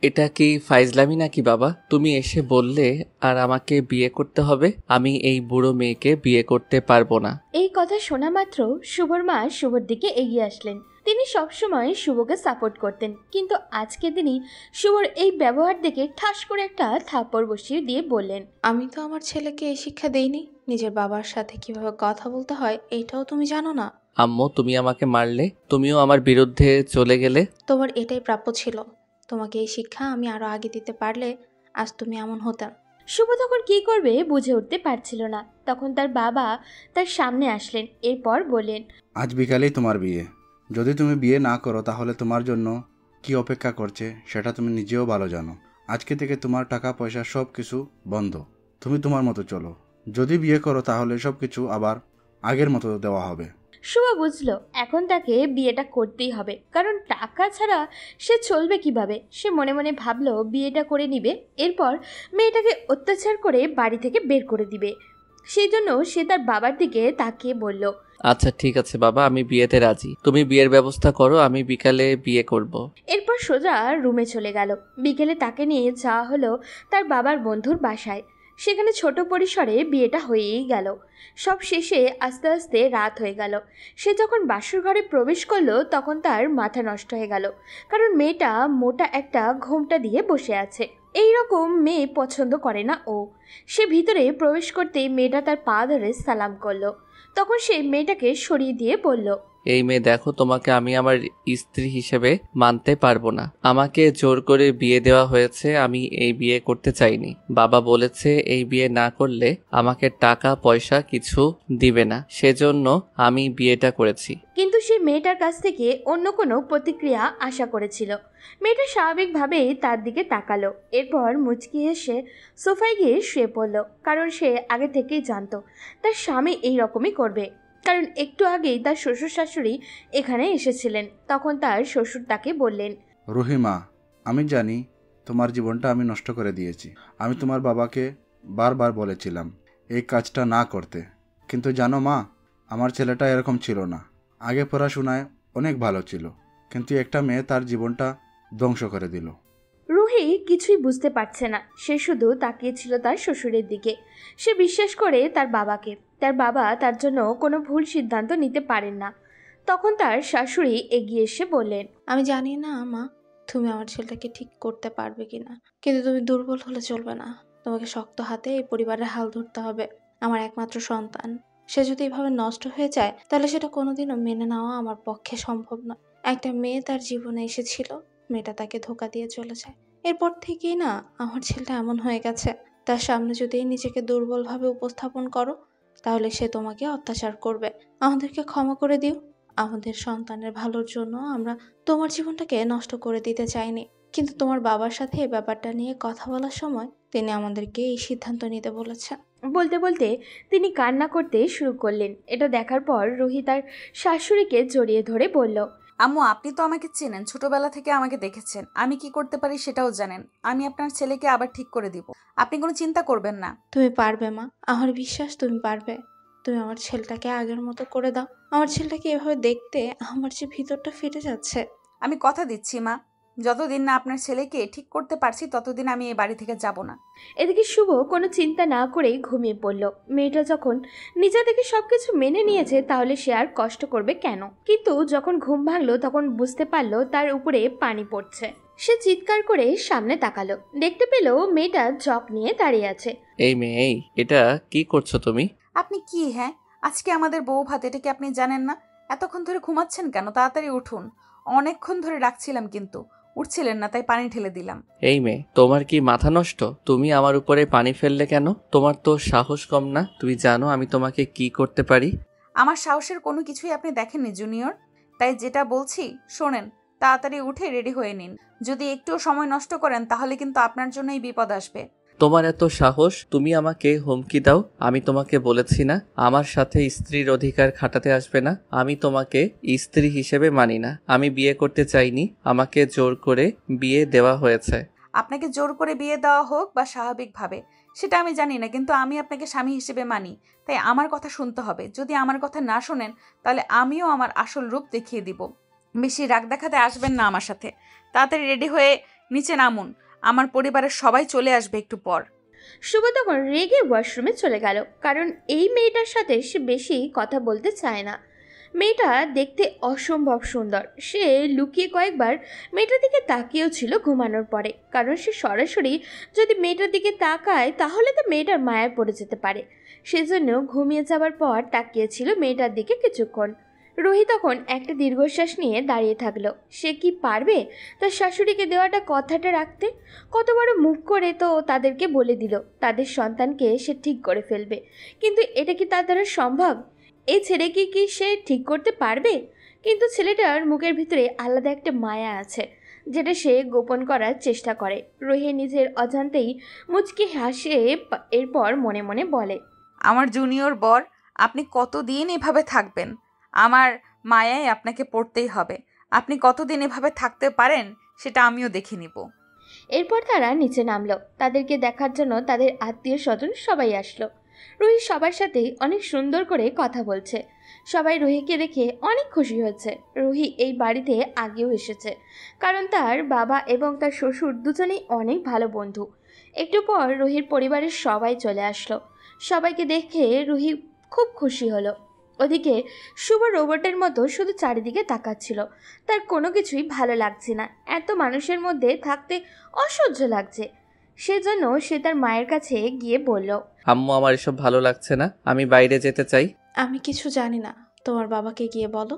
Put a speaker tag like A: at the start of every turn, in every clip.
A: এটা কি ফাইজলামি নাকি বাবা? তুমি এসে বললে আর আমাকে বিয়ে করতে হবে? আমি এই বুড়ো মেয়েকে বিয়ে করতে পারবো না।
B: এই কথা শোনা মাত্র শুভর মা শুভর দিকে এগিয়ে আসলেন। তিনি সবসময় শুভকে সাপোর্ট করতেন, কিন্তু আজকে তিনি শুভর এই ব্যবহার দেখে ঠাস করে একটা থাপ্পড় বসিয়ে দিয়ে বললেন,
C: আমি তো আমার ছেলেকে এই শিক্ষা দেইনি। নিজের বাবার সাথে কিভাবে কথা বলতে হয় এইটাও তুমি জানো না।
A: আম্মু, তুমি আমাকে মারলে, তুমিও আমার বিরুদ্ধে চলে গেলে।
C: তোমার এটাই প্রাপ্য ছিল। তোমাকে এই শিক্ষা আমি আরো আগে দিতে পারলে আজ তুমি এমন হতে না।
B: শুভ তখন কি করবে বুঝে উঠতে পারছিল না। তখন তার বাবা তার সামনে আসলেন, এরপর বললেন,
D: আজ বিকালেই তোমার বিয়ে। যদি তুমি বিয়ে না করো তাহলে তোমার জন্য কি অপেক্ষা করছে সেটা তুমি নিজেও ভালো জানো। আজকে থেকে তোমার টাকা পয়সা সব কিছু বন্ধ। তুমি তোমার মতো চলো। যদি বিয়ে করো তাহলে সব কিছু আবার আগের মতো দেওয়া হবে।
B: শুভ বুঝলো এখন তাকে বিয়েটা করতেই হবে, কারণ টাকা ছাড়া সে চলবে কিভাবে। সে মনে মনে ভাবলো বিয়েটা করে নিবে, এরপর মেয়েটাকে অত্যাচার করে বাড়ি থেকে বের করে দিবে। সেই জন্য সে তার বাবার দিকে তাকিয়ে বলল,
A: আচ্ছা ঠিক আছে বাবা, আমি বিয়েতে রাজি। তুমি বিয়ের ব্যবস্থা করো, আমি বিকালে বিয়ে করব।
B: এরপর সোজা রুমে চলে গেল। বিকেলে তাকে নিয়ে যাওয়া হলো তার বাবার বন্ধুর বাসায়। সেখানে ছোট পরিসরে বিয়েটা হয়েই গেল। সব শেষে আস্তে আস্তে রাত হয়ে গেল। সে যখন বাসর ঘরে প্রবেশ করলো তখন তার মাথা নষ্ট হয়ে গেল, কারণ মেয়েটা মোটা একটা ঘোমটা দিয়ে বসে আছে। এই রকম মেয়ে পছন্দ করে না ও। সে ভিতরে প্রবেশ করতেই মেয়েটা তার পা ধরে সালাম করলো। তখন সে মেয়েটাকে সরিয়ে দিয়ে বলল,
A: এই মেয়ে দেখো, তোমাকে আমি আমার স্ত্রী হিসেবে মানতে পারবো না। আমাকে জোর করে বিয়ে দেওয়া হয়েছে, আমি এই বিয়ে করতে চাইনি। বাবা বলেছে এই বিয়ে না করলে আমাকে টাকা পয়সা কিছু দিবে না, সেজন্য আমি বিয়েটা করেছি।
B: কিন্তু সে মেয়েটার কাছ থেকে অন্য কোনো প্রতিক্রিয়া আশা করেছিল। মেয়েটা স্বাভাবিকভাবেই তার দিকে তাকালো, এরপর মুচকি হেসে সোফায় গিয়ে শুয়ে পড়ল। কারণ সে আগে থেকেই জানতো তার স্বামী এই রকমই করবে। কারণ একটু আগেই তার শ্বশুর শাশুড়ি এখানে এসেছিলেন। তখন তার শ্বশুর তাকে বললেন,
D: রহিমা, আমি জানি তোমার জীবনটা আমি নষ্ট করে দিয়েছি। আমি তোমার বাবাকে বারবার বলেছিলাম এই কাজটা না করতে, কিন্তু জানো মা, আমার ছেলেটা এরকম ছিল না। আগে পড়াশোনায় অনেক ভালো ছিল, কিন্তু একটা মেয়ে তার জীবনটা ধ্বংস করে দিল।
B: রুহি কিছুই বুঝতে পারছে না। সে শুধু তাকিয়েছিল তার শ্বশুরের দিকে। সে বিশ্বাস করে তার বাবাকে। তার বাবা তার জন্য কোনো ভুল সিদ্ধান্ত নিতে পারেন না। তখন তার শাশুড়ি এগিয়ে এসে বললেন,
C: আমি জানি না মা, তুমি আমার ছেলেটাকে ঠিক করতে পারবে কিনা, কিন্তু তুমি দুর্বল হলে চলবে না। তোমাকে শক্ত হাতে এই পরিবারের হাল ধরতে হবে। আমার একমাত্র সন্তান, সে যদি এভাবে নষ্ট হয়ে যায় তাহলে সেটা কোনোদিনও মেনে নেওয়া আমার পক্ষে সম্ভব নয়। একটা মেয়ে তার জীবনে এসেছিল, মেয়েটা তাকে ধোঁকা দিয়ে চলে যায়। এরপর থেকেই না আমার ছেলেটা এমন হয়ে গেছে। তার সামনে যদি নিজেকে দুর্বলভাবে উপস্থাপন করো তাহলে সে তোমাকে অত্যাচার করবে। আমাদেরকে ক্ষমা করে দিও। আমাদের সন্তানের ভালোর জন্য আমরা তোমার জীবনটাকে নষ্ট করে দিতে চাইনি, কিন্তু তোমার বাবার সাথে এই ব্যাপারটা নিয়ে কথা বলার সময় তিনি আমাদেরকে এই সিদ্ধান্ত নিতে বলেছেন।
B: বলতে বলতে তিনি কান্না করতে শুরু করলেন। এটা দেখার পর রুহি তার শাশুড়িকে জড়িয়ে ধরে বলল,
E: আম্মু, আপনি তো আমাকে চেনেন, ছোটবেলা থেকে আমাকে দেখেছেন, আমি কি করতে পারি সেটাও জানেন। আমি আপনার ছেলেকে আবার ঠিক করে দিব, আপনি কোনো চিন্তা করবেন না।
C: তুমি পারবে মা, আমার বিশ্বাস তুমি পারবে। তুমি আমার ছেলেটাকে আগের মতো করে দাও। আমার ছেলেটাকে এভাবে দেখতে আমার যে ভিতরটা ফেটে যাচ্ছে।
E: আমি কথা দিচ্ছি মা, যতদিন না আপনার ছেলেকে ঠিক করতে পারছি ততদিন আমি এই বাড়ি থেকে যাব না।
B: এদিকে শুভ কোনো চিন্তা না করেই ঘুমিয়ে পড়ল। মেয়েটা যখন নিজে থেকে সবকিছু মেনে নিয়েছে তাহলে সে আর কষ্ট করবে কেন। কিন্তু যখন ঘুম ভাঙলো তখন বুঝতে পারলো তার উপরে পানি পড়ছে। সে চিৎকার করে সামনে তাকালো, দেখতে পেল মেয়েটা জগ নিয়ে দাঁড়িয়ে আছে।
A: এই মেয়ে, এই এটা কি করছো তুমি?
E: আপনি কি, হ্যাঁ, আজকে আমাদের বউ ভাত, এটা কি আপনি জানেন না? এতক্ষণ ধরে ঘুমাচ্ছেন কেন? তাড়াতাড়ি উঠুন। অনেকক্ষণ ধরে ডাকছিলাম কিন্তু উঠছিলেন না, তাই পানি ঢেলে দিলাম।
A: এই মেয়ে, তোমার কি মাথা নষ্ট? তুমি আমার উপরে পানি ফেললে কেন? তোমার তো সাহস কম না? তুমি জানো আমি তোমাকে কি করতে পারি?
E: আমার সাহসের কোনো কিছুই আপনি দেখেননি জুনিয়র, তাই যেটা বলছি শোনেন। তাড়াতাড়ি উঠে রেডি হয়ে নিন। যদি একটুও সময় নষ্ট করেন তাহলে কিন্তু আপনার জন্যই বিপদ আসবে।
A: তোমার এত সাহস, তুমি আমাকে হুমকি দাও? আমি তোমাকে বলেছি না আমার সাথে স্ত্রীর অধিকার খাটাতে আসবে না? আমি তোমাকে স্ত্রী হিসেবে মানি না। আমি বিয়ে করতে চাইনি, আমাকে জোর করে বিয়ে দেওয়া হয়েছে।
E: আপনাকে জোর করে বিয়ে দেওয়া হোক বা স্বাভাবিকভাবে সেটা আমি জানি না, কিন্তু আমি আপনাকে স্বামী হিসেবে মানি, তাই আমার কথা শুনতে হবে। যদি আমার কথা না শোনেন তাহলে আমিও আমার আসল রূপ দেখিয়ে দিব। বেশি রাগ দেখাতে আসবেন না আমার সাথে। তাড়াতাড়ি রেডি হয়ে নিচে নামুন, আমার পরিবারের সবাই চলে আসবে একটু পর।
B: শুভ তখন রেগে ওয়াশরুমে চলে গেল, কারণ এই মেয়েটার সাথে সে বেশি কথা বলতে চায় না। মেয়েটা দেখতে অসম্ভব সুন্দর। সে লুকিয়ে কয়েকবার মেয়েটার দিকে তাকিয়েও ছিল ঘুমানোর পরে, কারণ সে সরাসরি যদি মেয়েটার দিকে তাকায় তাহলে তো মেয়েটার মায়ায় পড়ে যেতে পারে। সেজন্য ঘুমিয়ে যাওয়ার পর তাকিয়েছিল মেয়েটার দিকে কিছুক্ষণ। রুহি তখন একটা দীর্ঘশ্বাস নিয়ে দাঁড়িয়ে থাকলো। সে কি পারবে তার শাশুড়িকে দেওয়াটা কথাটা রাখতে? কত বড় মুখ করে তো তাদেরকে বলে দিল তাদের সন্তানকে সে ঠিক করে ফেলবে, কিন্তু এটা কি তার দ্বারা সম্ভব? এই ছেলেকে কি সে ঠিক করতে পারবে? কিন্তু ছেলেটার মুখের ভিতরে আলাদা একটা মায়া আছে, যেটা সে গোপন করার চেষ্টা করে। রুহি নিজের অজান্তেই মুচকি হাসে, এরপর মনে মনে বলে,
E: আমার জুনিয়র বর, আপনি কতদিন এভাবে থাকবেন? আমার মায়ায় আপনাকে পড়তেই হবে। আপনি কতদিন এভাবে থাকতে পারেন সেটা আমিও দেখে নিব।
B: এরপর তারা নিচে নামলো। তাদেরকে দেখার জন্য তাদের আত্মীয় স্বজন সবাই আসলো। রুহি সবার সাথেই অনেক সুন্দর করে কথা বলছে। সবাই রুহিকে দেখে অনেক খুশি হয়েছে। রুহি এই বাড়িতে আগেও এসেছে, কারণ তার বাবা এবং তার শ্বশুর দুজনেই অনেক ভালো বন্ধু। একটু পর রুহির পরিবারের সবাই চলে আসলো। সবাইকে দেখে রুহি খুব খুশি হলো। ওদিকে শুভ রোবটের মতো শুধু চারিদিকে তাকাচ্ছিল। তার কোনো কিছুই ভালো লাগছে না। এত মানুষের মধ্যে থাকতে অসহ্য লাগছে। সেজন্য সে তার মায়ের কাছে গিয়ে বলল,
A: আম্মু, আমার এসব ভালো লাগছে না, আমি বাইরে যেতে চাই।
C: আমি কিছু জানি না, তোমার বাবাকে গিয়ে বলো।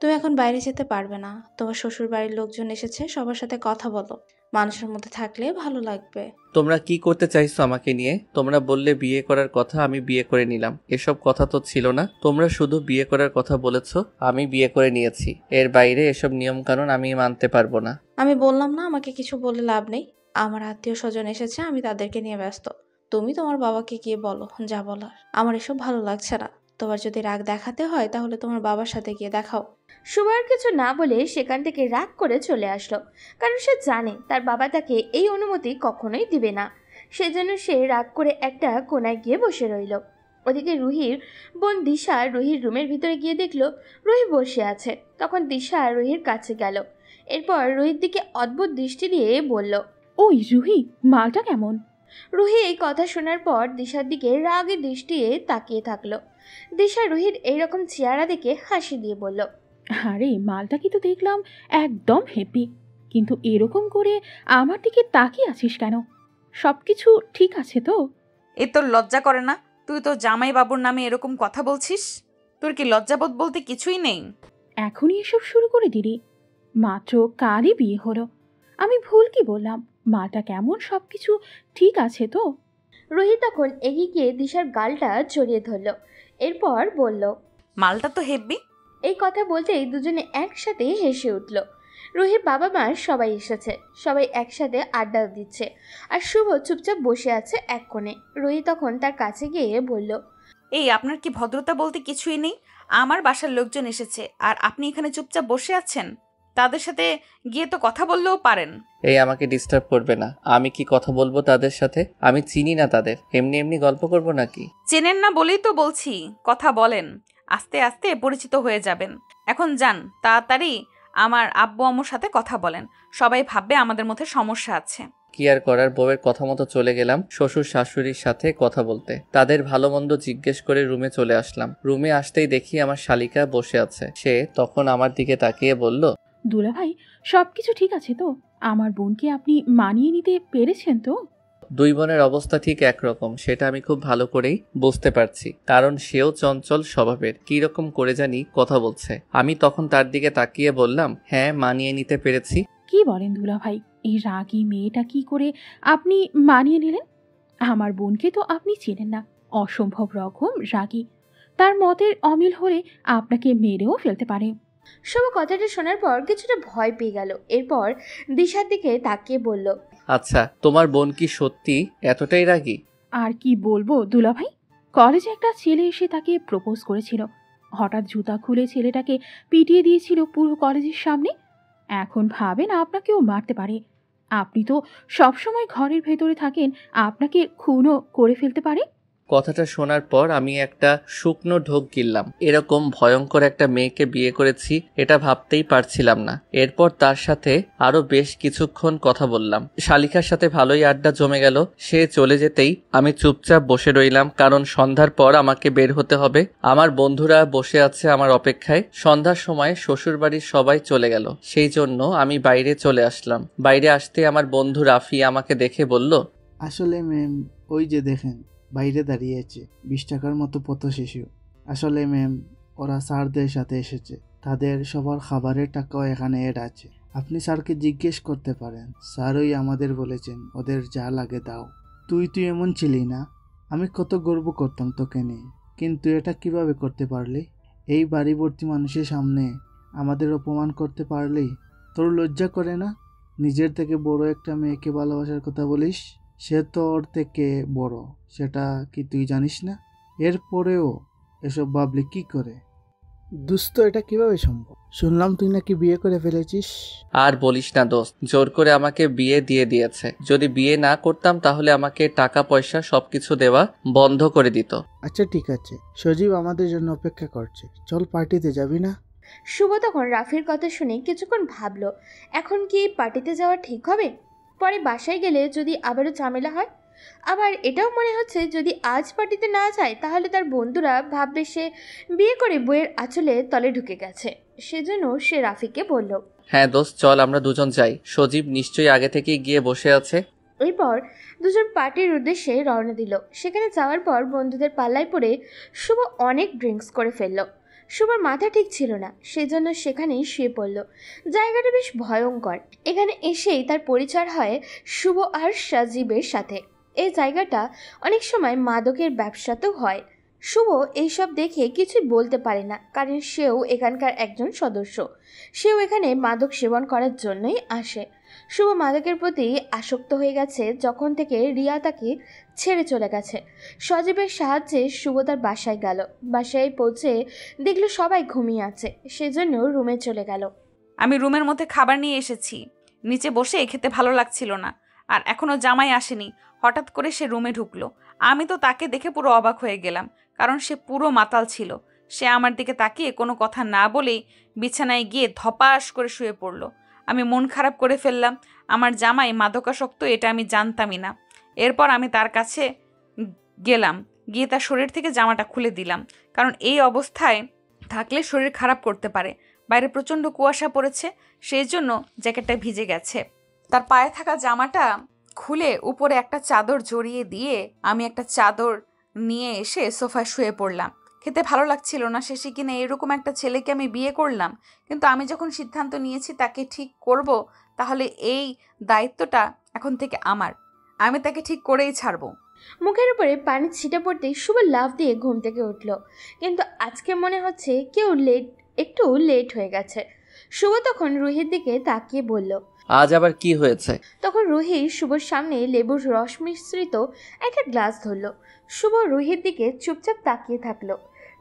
C: তুমি এখন বাইরে যেতে পারবে না, তোমার শ্বশুর বাড়ির লোকজন এসেছে, সবার সাথে কথা বলো। মানুষের মধ্যে থাকলে ভালো লাগবে।
A: তোমরা কি করতে চাইছো আমাকে নিয়ে? তোমরা বললে বিয়ে করার কথা, আমি বিয়ে করে নিলাম। এসব কথা তো ছিল না। তোমরা শুধু বিয়ে করার কথা বলেছো, আমি বিয়ে করে নিয়েছি। এর বাইরে এসব নিয়ম কানুন আমি মানতে পারবো না।
C: আমি বললাম না আমাকে কিছু বলে লাভ নেই। আমার আত্মীয় স্বজন এসেছে, আমি তাদেরকে নিয়ে ব্যস্ত। তুমি তোমার বাবাকে গিয়ে বলো যা বলার। আমার এসব ভালো লাগছে না। তোমার যদি রাগ দেখাতে হয় তাহলে তোমার বাবার সাথে গিয়ে দেখাও।
B: শুভ আর কিছু না বলে সেখান থেকে রাগ করে চলে আসলো, কারণ সে জানে তার বাবা তাকে এই অনুমতি কখনোই দিবে না। সেজন্য সে রাগ করে একটা কোনায় গিয়ে বসে রইল। ওদিকে রুহির বোন দিশা রুহির রুমের ভিতরে গিয়ে দেখলো রুহি বসে আছে। তখন দিশা রুহির কাছে গেল। এরপর রুহির দিকে অদ্ভুত দৃষ্টি দিয়ে বলল,
F: ওই রুহি, মালটা কেমন?
B: রুহি এই কথা শোনার পর দিশার দিকে রাগে দৃষ্টি তাকিয়ে থাকলো। দিশা রুহির এইরকম চেহারা দেখে হাসি দিয়ে বলল,
F: আরে মালটা কি তো দেখলাম একদম হ্যাপি, কিন্তু এরকম করে আমার দিকে তাকিয়ে আছিস কেন? সবকিছু ঠিক আছে তো?
E: এ তোর লজ্জা করে না? তুই তো জামাই বাবুর নামে এরকম কথা বলছিস? তোর কি লজ্জাবোধ বলতে কিছুই নেই?
F: এখনই এসব শুরু করে দিলি? মাত্র কালই বিয়ে হলো। আমি ভুল কি বললাম? মালটা কেমন, সবকিছু ঠিক আছে তো?
B: রুহি তখন এগিয়ে গিয়ে দিশার গালটা জড়িয়ে ধরল। এরপর বলল,
E: মালটা তো হেব্বি।
B: এই কথা বলতেই দুজনে একসাথে হেসে উঠল। রুহির বাবা মা সবাই এসেছে। সবাই একসাথে আড্ডা দিচ্ছে, আর শুভ চুপচাপ বসে আছে এক কোণে। রুহি তখন তার কাছে গিয়ে বলল,
E: এই আপনার কি ভদ্রতা বলতে কিছুই নেই? আমার বাসার লোকজন এসেছে আর আপনি এখানে চুপচাপ বসে আছেন। তাদের সাথে গিয়ে তো কথা বললেও পারেন।
A: এই, আমাকে ডিস্টার্ব করবে না। আমি কি কথা বলবো তাদের সাথে? আমি চিনি না তাদের, এমনি এমনি গল্প করব নাকি?
E: চেনেন না বলেই তো বলছি, কথা বলেন। আস্তে আস্তে পরিচিত হয়ে যাবেন। এখন যান, তাড়াতাড়ি আমার আব্বু আম্মুর সাথে কথা বলেন। সবাই ভাববে আমাদের মধ্যে সমস্যা আছে।
A: কি আর করার, বউয়ের কথা মতো চলে গেলাম শ্বশুর শাশুড়ির সাথে কথা বলতে। তাদের ভালো মন্দ জিজ্ঞেস করে রুমে চলে আসলাম। রুমে আসতেই দেখি আমার শালিকা বসে আছে। সে তখন আমার দিকে তাকিয়ে বলল,
F: দুলাভাই, সবকিছু ঠিক আছে তো? আমার বোনকে আপনি মানিয়ে নিতে পেরেছেন তো?
A: দুই বোনের অবস্থা ঠিক একরকম, সেটা আমি খুব ভালো করেই বুঝতে পারছি, কারণ সেও চঞ্চল স্বভাবের, কি রকম করে জানি কথা বলছে। আমি তখন তার দিকে তাকিয়ে বললাম, হ্যাঁ, মানিয়ে নিতে পেরেছি।
F: কি বলেন দুলাভাই, এই রাগী মেয়েটা কি করে আপনি মানিয়ে নিলেন? আমার বোনকে তো আপনি চেনেন না, অসম্ভব রকম রাগী। তার মতের অমিল হলে আপনাকে মেরেও ফেলতে পারে।
B: শুভ কথাটা শোনার পর কিছুটা ভয় পেয়ে গেল। এরপর দিশার দিকে তাকিয়ে বলল,
A: আচ্ছা, তোমার বোন কি সত্যি এতটাই রাগী?
F: আর কি বলবো দুলাভাই, কলেজে একটা ছেলে এসে তাকে প্রপোজ করেছিল। হঠাৎ জুতা খুলে ছেলেটাকে পিটিয়ে দিয়েছিল পুরো কলেজের সামনে। এখন ভাবেন আপনাকেও মারতে পারে। আপনি তো সবসময় ঘরের ভেতরে থাকেন, আপনাকে খুনও করে ফেলতে পারে।
A: কথাটা শোনার পর আমি একটা শুকনো ঢোক গিললাম। এরকম ভয়ঙ্কর একটা মেয়েকে বিয়ে করেছি এটা ভাবতেই পারছিলাম না। এরপর তার সাথে আরো বেশ কিছুক্ষণ কথা বললাম। শালিকার সাথে ভালোই আড্ডা জমে গেল। সে চলে যেতেই আমি চুপচাপ বসে রইলাম, কারণ সন্ধ্যার পর আমাকে বের হতে হবে। আমার বন্ধুরা বসে আছে আমার অপেক্ষায়। সন্ধ্যার সময় শ্বশুরবাড়ির সবাই চলে গেল, সেই জন্য আমি বাইরে চলে আসলাম। বাইরে আসতে আমার বন্ধু রাফি আমাকে দেখে বলল,
G: আসলে ম্যাম, ওই যে দেখেন বাইরে দাঁড়িয়ে আছে 20 টাকার মতো পথ শিশু। আসলে ম্যাম, ওরা স্যারদের সাথে এসেছে, তাদের সবার খাবারের টাকাও এখানে এড আছে। আপনি স্যারকে জিজ্ঞেস করতে পারেন, স্যারই আমাদের বলেছেন ওদের যা লাগে দাও। তুই এমন ছিলি না, আমি কত গর্ব করতাম তোকে নিয়ে, কিন্তু এটা কিভাবে করতে পারলি? এই বাড়ি ভর্তি মানুষের সামনে আমাদের অপমান করতে পারলি? তোর লজ্জা করে না? নিজের থেকে বড় একটা মেয়েকে ভালোবাসার কথা বলিস। সে তো ওর থেকে বড়, সেটা কি তুই জানিস না? এরপরেও এসব ভাবলি কি করে? দুস্থ, এটা কিভাবে সম্ভব? শুনলাম তুই নাকি বিয়ে করে ফেলেছিস।
A: আর বলিস না দোস্ত, জোর করে আমাকে বিয়ে দিয়ে দিয়েছে। যদি বিয়ে না করতাম তাহলে আমাকে টাকা পয়সা সবকিছু দেওয়া বন্ধ করে দিত।
G: আচ্ছা ঠিক আছে, সজীব আমাদের জন্য অপেক্ষা করছে, চল পার্টিতে যাবি না?
B: শুভ তখন রাফির কথা শুনে কিছুক্ষণ ভাবলো, এখন কি পার্টিতে যাওয়া ঠিক হবে? পরে বাসায় গেলে যদি আবারও ঝামেলা হয়। আবার এটাও মনে হচ্ছে যদি আজ পার্টিতে না যায় তাহলে তার বন্ধুরা ভাববে সে বিয়ে করে বইয়ের আঁচলে তলে ঢুকে গেছে। সেজন্য সে রাফিকে বলল।
A: হ্যাঁ দোস্ত, চল আমরা দুজন যাই। সজীব নিশ্চয়ই আগে থেকেই গিয়ে বসে আছে।
B: এরপর দুজন পার্টির উদ্দেশ্যে রওনা দিল। সেখানে যাওয়ার পর বন্ধুদের পাল্লায় পড়ে শুভ অনেক ড্রিঙ্কস করে ফেলল। শুভর মাথা ঠিক ছিল না, সেজন্য সেখানেই শুয়ে পড়ল। জায়গাটা বেশ ভয়ঙ্কর। এখানে এসেই তার পরিচয় হয় শুভ আর সাজিবের সাথে। এই জায়গাটা অনেক সময় মাদকের ব্যবসাতেও হয়। শুভ এইসব দেখে কিছুই বলতে পারে না, কারণ সেও এখানকার একজন সদস্য। সেও এখানে মাদক সেবন করার জন্যই আসে। শুভ মাদকের প্রতি আসক্ত হয়ে গেছে যখন থেকে রিয়া তাকে ছেড়ে চলে গেছে। সজীবের সাহায্যে শুভ তার বাসায় গেল। বাসায় পৌঁছে দেখলো সবাই ঘুমিয়ে আছে, সেজন্য রুমে চলে গেল।
E: আমি রুমের মধ্যে খাবার নিয়ে এসেছি, নিচে বসে খেতে ভালো লাগছিল না। আর এখনও জামাই আসেনি। হঠাৎ করে সে রুমে ঢুকলো। আমি তো তাকে দেখে পুরো অবাক হয়ে গেলাম, কারণ সে পুরো মাতাল ছিল। সে আমার দিকে তাকিয়ে কোনো কথা না বলেই বিছানায় গিয়ে ধপাস করে শুয়ে পড়লো। আমি মন খারাপ করে ফেললাম। আমার জামাই মাদকাসক্ত, এটা আমি জানতামই না। এরপর আমি তার কাছে গেলাম, গিয়ে তার শরীর থেকে জামাটা খুলে দিলাম, কারণ এই অবস্থায় থাকলে শরীর খারাপ করতে পারে। বাইরে প্রচণ্ড কুয়াশা পড়েছে, সেই জন্য জ্যাকেটটা ভিজে গেছে। তার পায়ে থাকা জামাটা খুলে উপরে একটা চাদর জড়িয়ে দিয়ে আমি একটা চাদর নিয়ে এসে সোফায় শুয়ে পড়লাম। খেতে ভালো লাগছিল না, শেষে কিনা এরকম একটা ছেলেকে আমি বিয়ে করলাম। কিন্তু আমি যখন সিদ্ধান্ত নিয়েছি তাকে ঠিক করব, তাহলে এই দায়িত্বটা এখন থেকে আমার। আমি তাকে ঠিক করেই ছাড়বো।
B: মুখের উপরে পানি ছিটে পড়তেই শুভ লাফ দিয়ে ঘুম থেকে উঠল। কিন্তু আজকে মনে হচ্ছে একটু লেট হয়ে গেছে। শুভ তখন রুহির দিকে তাকিয়ে বলল।
A: আজ আবার কি হয়েছে?
B: তখন রুহি শুভর সামনে লেবুর রস মিশ্রিত একটা গ্লাস ধরল। শুভ রুহির দিকে চুপচাপ তাকিয়ে থাকলো।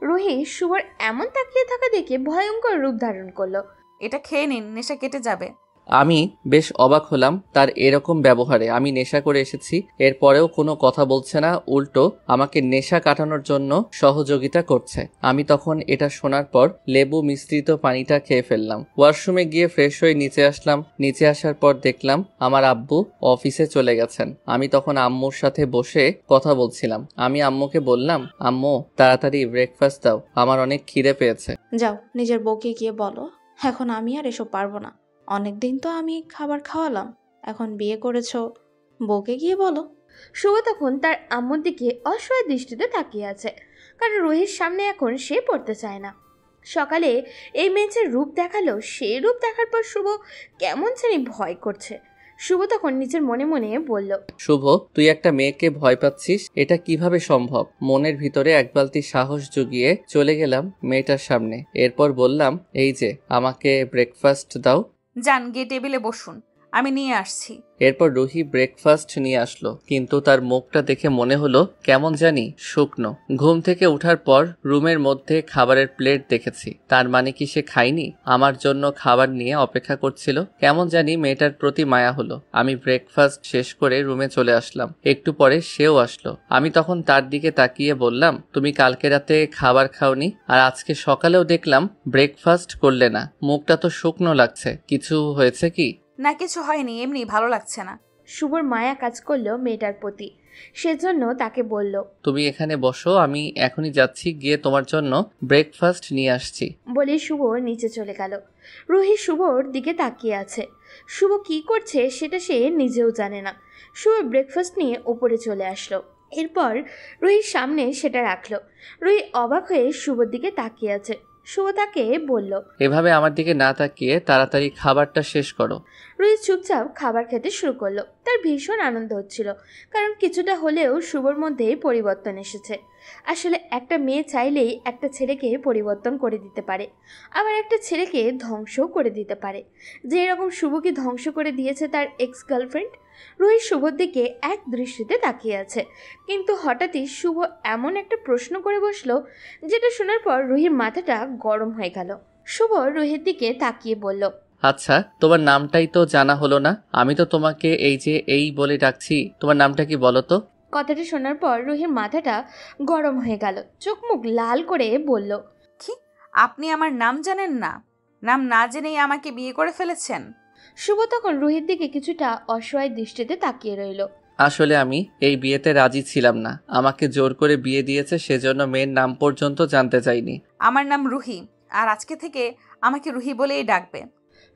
B: রুহি শুভর এমন তাকিয়ে থাকা দেখে ভয়ঙ্কর রূপ ধারণ করলো।
E: এটা খেয়ে নিন, নেশা কেটে যাবে।
A: আমি বেশ অবাক হলাম তার এরকম ব্যবহারে। আমি নেশা করে এসেছি, এরপরেও কোনো কথা বলছে না, উল্টো আমাকে নেশা কাটানোর জন্য সহযোগিতা করছে। আমি তখন এটা শোনার পর লেবু মিশ্রিত পানিটা খেয়ে ফেললাম। ওয়াশরুমে গিয়ে ফ্রেশ হয়ে নিচে আসলাম। নিচে আসার পর দেখলাম আমার আব্বু অফিসে চলে গেছেন। আমি তখন আম্মুর সাথে বসে কথা বলছিলাম। আমি আম্মুকে বললাম, আম্মু তাড়াতাড়ি ব্রেকফাস্ট দাও, আমার অনেক খিদে পেয়েছে।
C: যাও নিজের বউকে গিয়ে বলো, এখন আমি আর এসব পারবো না। অনেকদিন তো আমি খাবার খাওয়ালাম, এখন বিয়ে করেছো, বউকে গিয়ে বলো।
B: শুভ তখন তার আম্মুর দিকে অসহায় দৃষ্টিতে তাকিয়ে আছে, কারণ রুহির সামনে এখন সে পড়তে চায় না। সকালে এই মেয়ে যে রূপ দেখালো, সেই রূপ দেখার পর শুভ কেমন জানি ভয় করছে। শুভ তখন নিজের মনে মনে বলল,
A: শুভ, তুই একটা মেয়েকে ভয় পাচ্ছিস, এটা কিভাবে সম্ভব? মনের ভিতরে এক বালতি সাহস জুগিয়ে চলে গেলাম মেয়েটার সামনে। এরপর বললাম, এই যে আমাকে ব্রেকফাস্ট দাও।
E: যান, গিয়ে টেবিলে বসুন। আমি নিয়ে আসছি।
A: এরপর রুহি ব্রেকফাস্ট নিয়ে আসলো, কিন্তু তার মুখটা দেখে মনে হলো কেমন জানি শুকনো। ঘুম থেকে ওঠার পর রুমের মধ্যে খাবারের প্লেট দেখেছি, তার মানে কি সে খায়নি? আমার জন্য খাবার নিয়ে অপেক্ষা করছিল। কেমন জানি মেয়েটার প্রতি মায়া হলো। আমি ব্রেকফাস্ট শেষ করে রুমে চলে আসলাম। একটু পরে সেও আসলো। আমি তখন তার দিকে তাকিয়ে বললাম, তুমি কালকে রাতে খাবার খাওনি, আর আজকে সকালেও দেখলাম ব্রেকফাস্ট করলে না, মুখটা তো শুকনো লাগছে, কিছু হয়েছে কি?
E: না, কিছু হয়নি, এমনি ভালো লাগছে না।
B: শুভর মায়া কাজ করলো মেয়েটার প্রতি, সেজন্য তাকে বলল,
A: তুমি এখানে বসো, আমি এখনই যাচ্ছি, গিয়ে তোমার জন্য ব্রেকফাস্ট নিয়ে আসছি।
B: বলে শুভ নিচে চলে গেল। রুহি শুভর দিকে তাকিয়ে আছে। শুভ কি করছে সেটা সে নিজেও জানে না। শুভ ব্রেকফাস্ট নিয়ে উপরে চলে আসলো। এরপর রুহির সামনে সেটা রাখলো। রুহি অবাক হয়ে শুভর দিকে তাকিয়ে আছে। শুভ তাকে বলল,
A: এভাবে আমার দিকে না তাকিয়ে তাড়াতাড়ি খাবারটা শেষ করো।
B: রুহি চুপচাপ খাবার খেতে শুরু করলো। তার ভীষণ আনন্দ হচ্ছিল, কারণ কিছুটা হলেও শুভর মধ্যে পরিবর্তন এসেছে। আসলে একটা মেয়ে চাইলেই একটা ছেলেকে পরিবর্তন করে দিতে পারে, আবার একটা ছেলেকে ধ্বংসও করে দিতে পারে। যে এরকম শুভকে ধ্বংস করে দিয়েছে তার এক্স গার্লফ্রেন্ড। রুহি শুভর দিকে এক দৃষ্টিতে তাকিয়ে আছে, কিন্তু হঠাৎই শুভ এমন একটা প্রশ্ন করে বসলো যেটা শোনার পর রুহির মাথাটা গরম হয়ে গেল। শুভ রুহির দিকে তাকিয়ে বলল,
A: আচ্ছা, তোমার নামটাই তো জানা হলো না। আমি তো তোমাকে এই বলে ডাকছি, তোমার নামটা কি বলো তো?
B: কথাটা শোনার পর রুহির মাথাটা গরম হয়ে গেল, চোখ মুখ লাল করে বলল,
E: কি, আপনি আমার নাম জানেন না? নাম না জেনেই আমাকে বিয়ে করে ফেলেছেন?
B: শুভ তখন রুহির দিকে কিছুটা অসহায় দৃষ্টিতে তাকিয়ে রইল।
A: আসলে আমি এই বিয়েতে রাজি ছিলাম না, আমাকে জোর করে বিয়ে দিয়েছে, সেজন্য মেয়ের নাম পর্যন্ত জানতে চাইনি।
E: আমার নাম রুহি, আর আজকে থেকে আমাকে রুহি বলেই ডাকবে।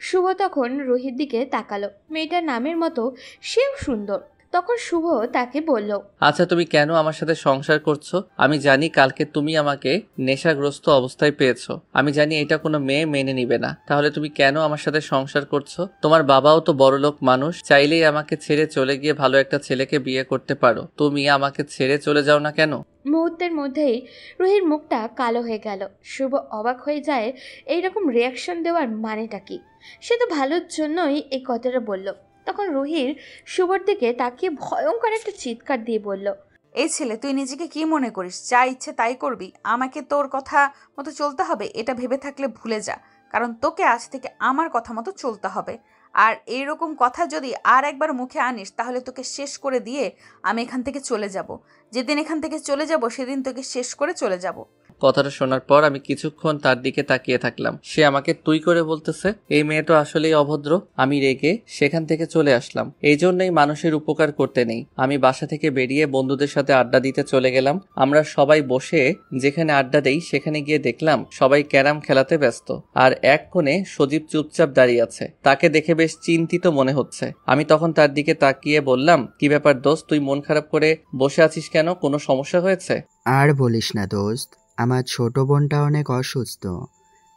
B: শুভ তখন রুহির দিকে তাকালো। মেয়েটার নামের মতো সেও সুন্দর। তখন শুভ তাকে বলল,
A: আচ্ছা, তুমি কেন আমার সাথে সংসার করছো? আমি জানি কালকে তুমি আমাকে নেশাগ্রস্ত অবস্থায় পেয়েছো, আমি জানি এটা কোনো মেয়ে মেনে নিবে না, তাহলে তুমি কেন আমার সাথে সংসার করছো? তোমার বাবাও তো বড়লোক মানুষ, চাইলেই আমাকে ছেড়ে চলে গিয়ে ভালো একটা ছেলেকে বিয়ে করতে পারো, তুমি আমাকে ছেড়ে চলে যাও না কেন?
B: মুহূর্তের মধ্যেই রুহির মুখটা কালো হয়ে গেল। শুভ অবাক হয়ে যায় এইরকম রিয়াকশন দেওয়ার মানেটা কি। সে তো ভালোর জন্যই এই কথাটা বলল। তখন রুহির শুভর দিকে তাকিয়ে ভয়ঙ্কর একটা চিৎকার দিয়ে বলল,
E: এই ছেলে, তুই নিজেকে কি মনে করিস? যা ইচ্ছে তাই করবি? আমাকে তোর কথা মতো চলতে হবে এটা ভেবে থাকলে ভুলে যা, কারণ তোকে আজ থেকে আমার কথা মতো চলতে হবে। আর এইরকম কথা যদি আর একবার মুখে আনিস তাহলে তোকে শেষ করে দিয়ে আমি এখান থেকে চলে যাব। যেদিন এখান থেকে চলে যাব সেদিন তোকে শেষ করে চলে যাব।
A: কথাটা শোনার পর আমি কিছুক্ষণ তার দিকে তাকিয়ে থাকলাম। সে আমাকে তুই করে বলতেছে, এই মেয়েটা আসলেই অভদ্র। আমি রেগে সেখান থেকে চলে আসলাম। এই জন্যই মানুষের উপকার করতে নেই। আমি বাসা থেকে বেরিয়ে বন্ধুদের সাথে আড্ডা দিতে চলে গেলাম। আমরা সবাই বসে যেখানে আড্ডা দেই সেখানে গিয়ে দেখলাম সবাই ক্যারাম খেলাতে ব্যস্ত, আর এক কোণে সজীব চুপচাপ দাঁড়িয়ে আছে। তাকে দেখে বেশ চিন্তিত মনে হচ্ছে। আমি তখন তার দিকে তাকিয়ে বললাম, কি ব্যাপার দোস্ত, তুই মন খারাপ করে বসে আছিস কেন? কোনো সমস্যা হয়েছে?
H: আর বলিস না দোস্ত, আমার ছোট বোনটা অনেক অসুস্থ,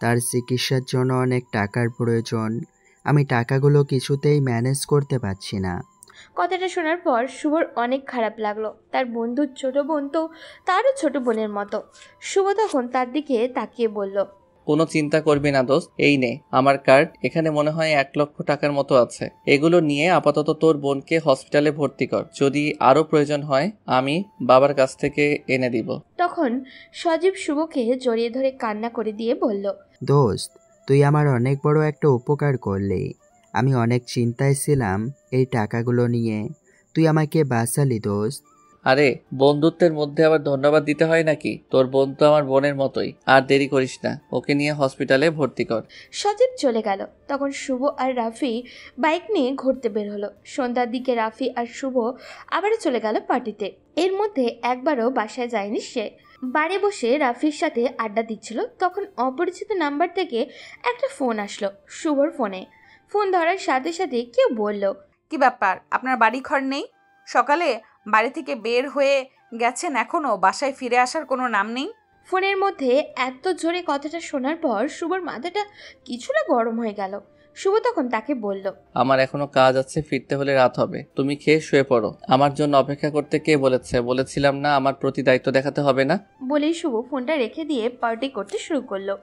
H: তার চিকিৎসার জন্য অনেক টাকার প্রয়োজন। আমি টাকাগুলো কিছুতেই ম্যানেজ করতে পারছি না।
B: কথাটা শোনার পর শুভর অনেক খারাপ লাগলো। তার বন্ধুর ছোট বোন তো তারও ছোট বোনের মতো। শুভ তখন তার দিকে তাকিয়ে বলল,
A: কোনো চিন্তা করবি না দোস্ত, এই নে আমার কার্ড, এখানে মনে হয় 1 লক্ষ টাকার মতো আছে। এগুলো নিয়ে আপাতত তোর বোনকে হসপিটালে ভর্তি কর, যদি আরো প্রয়োজন হয় আমি বাবার কাছ থেকে এনে দিব।
B: তখন সজীব শুভকে জড়িয়ে ধরে কান্না করে দিয়ে বলল,
H: দোস্ত, তুই আমার অনেক বড় একটা উপকার করলি। আমি অনেক চিন্তায় ছিলাম এই টাকাগুলো নিয়ে, তুই আমাকে বাঁচালি দোস্ত।
A: আরে, বন্ধুত্বের মধ্যে আবার ধন্যবাদ দিতে হয় নাকি? তোর বোন তো আমার বোনের মতোই। আর দেরি করিস না, ওকে নিয়ে হসপিটালে ভর্তি কর।
B: সজীব চলে গেল। তখন শুভ আর রাফি বাইক নিয়ে ঘুরতে বের হলো। সন্ধ্যার দিকে রাফি আর শুভ আবারও চলে গেল পার্টিতে। এর মধ্যে একবারও বাসায় যায়নি সে। বাড়ি বসে রাফির সাথে আড্ডা দিচ্ছিল, তখন অপরিচিত নাম্বার থেকে একটা ফোন আসলো শুভর ফোনে। ফোন ধরার সাথে সাথে কেউ বলল,
E: কি ব্যাপার, আপনার বাড়ি ঘর নেই? সকালে বাড়ি থেকে বের হয়ে গেছেন, এখনো বাসায় ফিরে আসার কোনো নাম নেই।
B: ফোনের মধ্যে এত জোরে কথাটা শোনার পর শুভর মাথাটা কিছুটা গরম হয়ে গেল। শুভ তখন তাকে বলল,
A: আমার এখনো কাজ আছে, ফিরতে হলে রাত হবে। তুমি খেয়ে শুয়ে পড়ো। আমার জন্য অপেক্ষা করতে কে বলেছে? বলেছিলাম না আমার প্রতি দায়িত্ব দেখাতে হবে না?
B: বলেই শুভ ফোনটা রেখে দিয়ে পার্টি করতে শুরু করলো।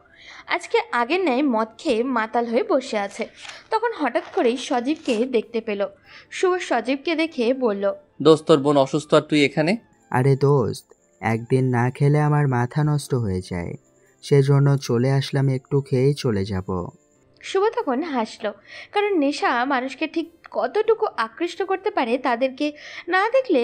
B: আজকে আগের ন্যায় মদ খেয়ে মাতাল হয়ে বসে আছে। তখন হঠাৎ করেই সজীবকে দেখতে পেল। শুভ সজীবকে দেখে বলল,
A: দোস্ত, তোর বোন অসুস্থ আর তুই এখানে?
H: আরে দোস্ত, একদিন না খেলে আমার মাথা নষ্ট হয়ে যায়, সেজন্য চলে আসলাম, একটু খেয়েই চলে যাব।
B: শুভ তখন হাসলো, কারণ নেশা মানুষকে ঠিক কতটুকু আকৃষ্ট করতে পারে তাদেরকে না দেখলে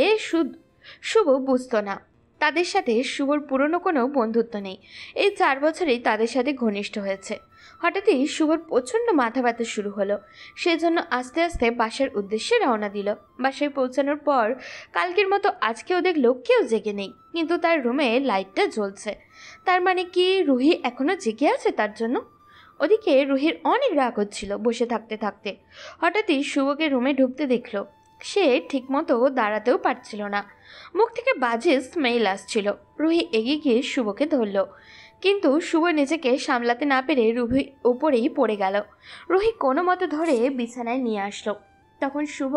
B: শুভ বুঝতো না। তাদের সাথে শুভর পুরনো কোনো বন্ধুত্ব নেই। এই 4 বছরেই তাদের সাথে ঘনিষ্ঠ হয়েছে। হঠাৎই শুভর প্রচণ্ড মাথা ব্যথা শুরু হলো। সেজন্য আস্তে আস্তে বাসার উদ্দেশ্যে রওনা দিল। বাসায় পৌঁছানোর পর কালকের মতো আজকেও দেখলো কেউ জেগে নেই, কিন্তু তার রুমে লাইটটা জ্বলছে। তার মানে কি রুহি এখনো জেগে আছে তার জন্য? ওদিকে রুহির অনেক রাগ হচ্ছিল বসে থাকতে থাকতে। হঠাৎই শুভকে রুমে ঢুকতে দেখলো। সে ঠিকমতো দাঁড়াতেও পারছিল না, মুখ থেকে বাজে স্মেল আসছিল। রুহি এগিয়ে গিয়ে শুভকে ধরল, কিন্তু শুভ নিজেকে সামলাতে না পেরে রুহির উপরেই পড়ে গেল। রুহি কোনো মতো ধরে বিছানায় নিয়ে আসলো। তখন শুভ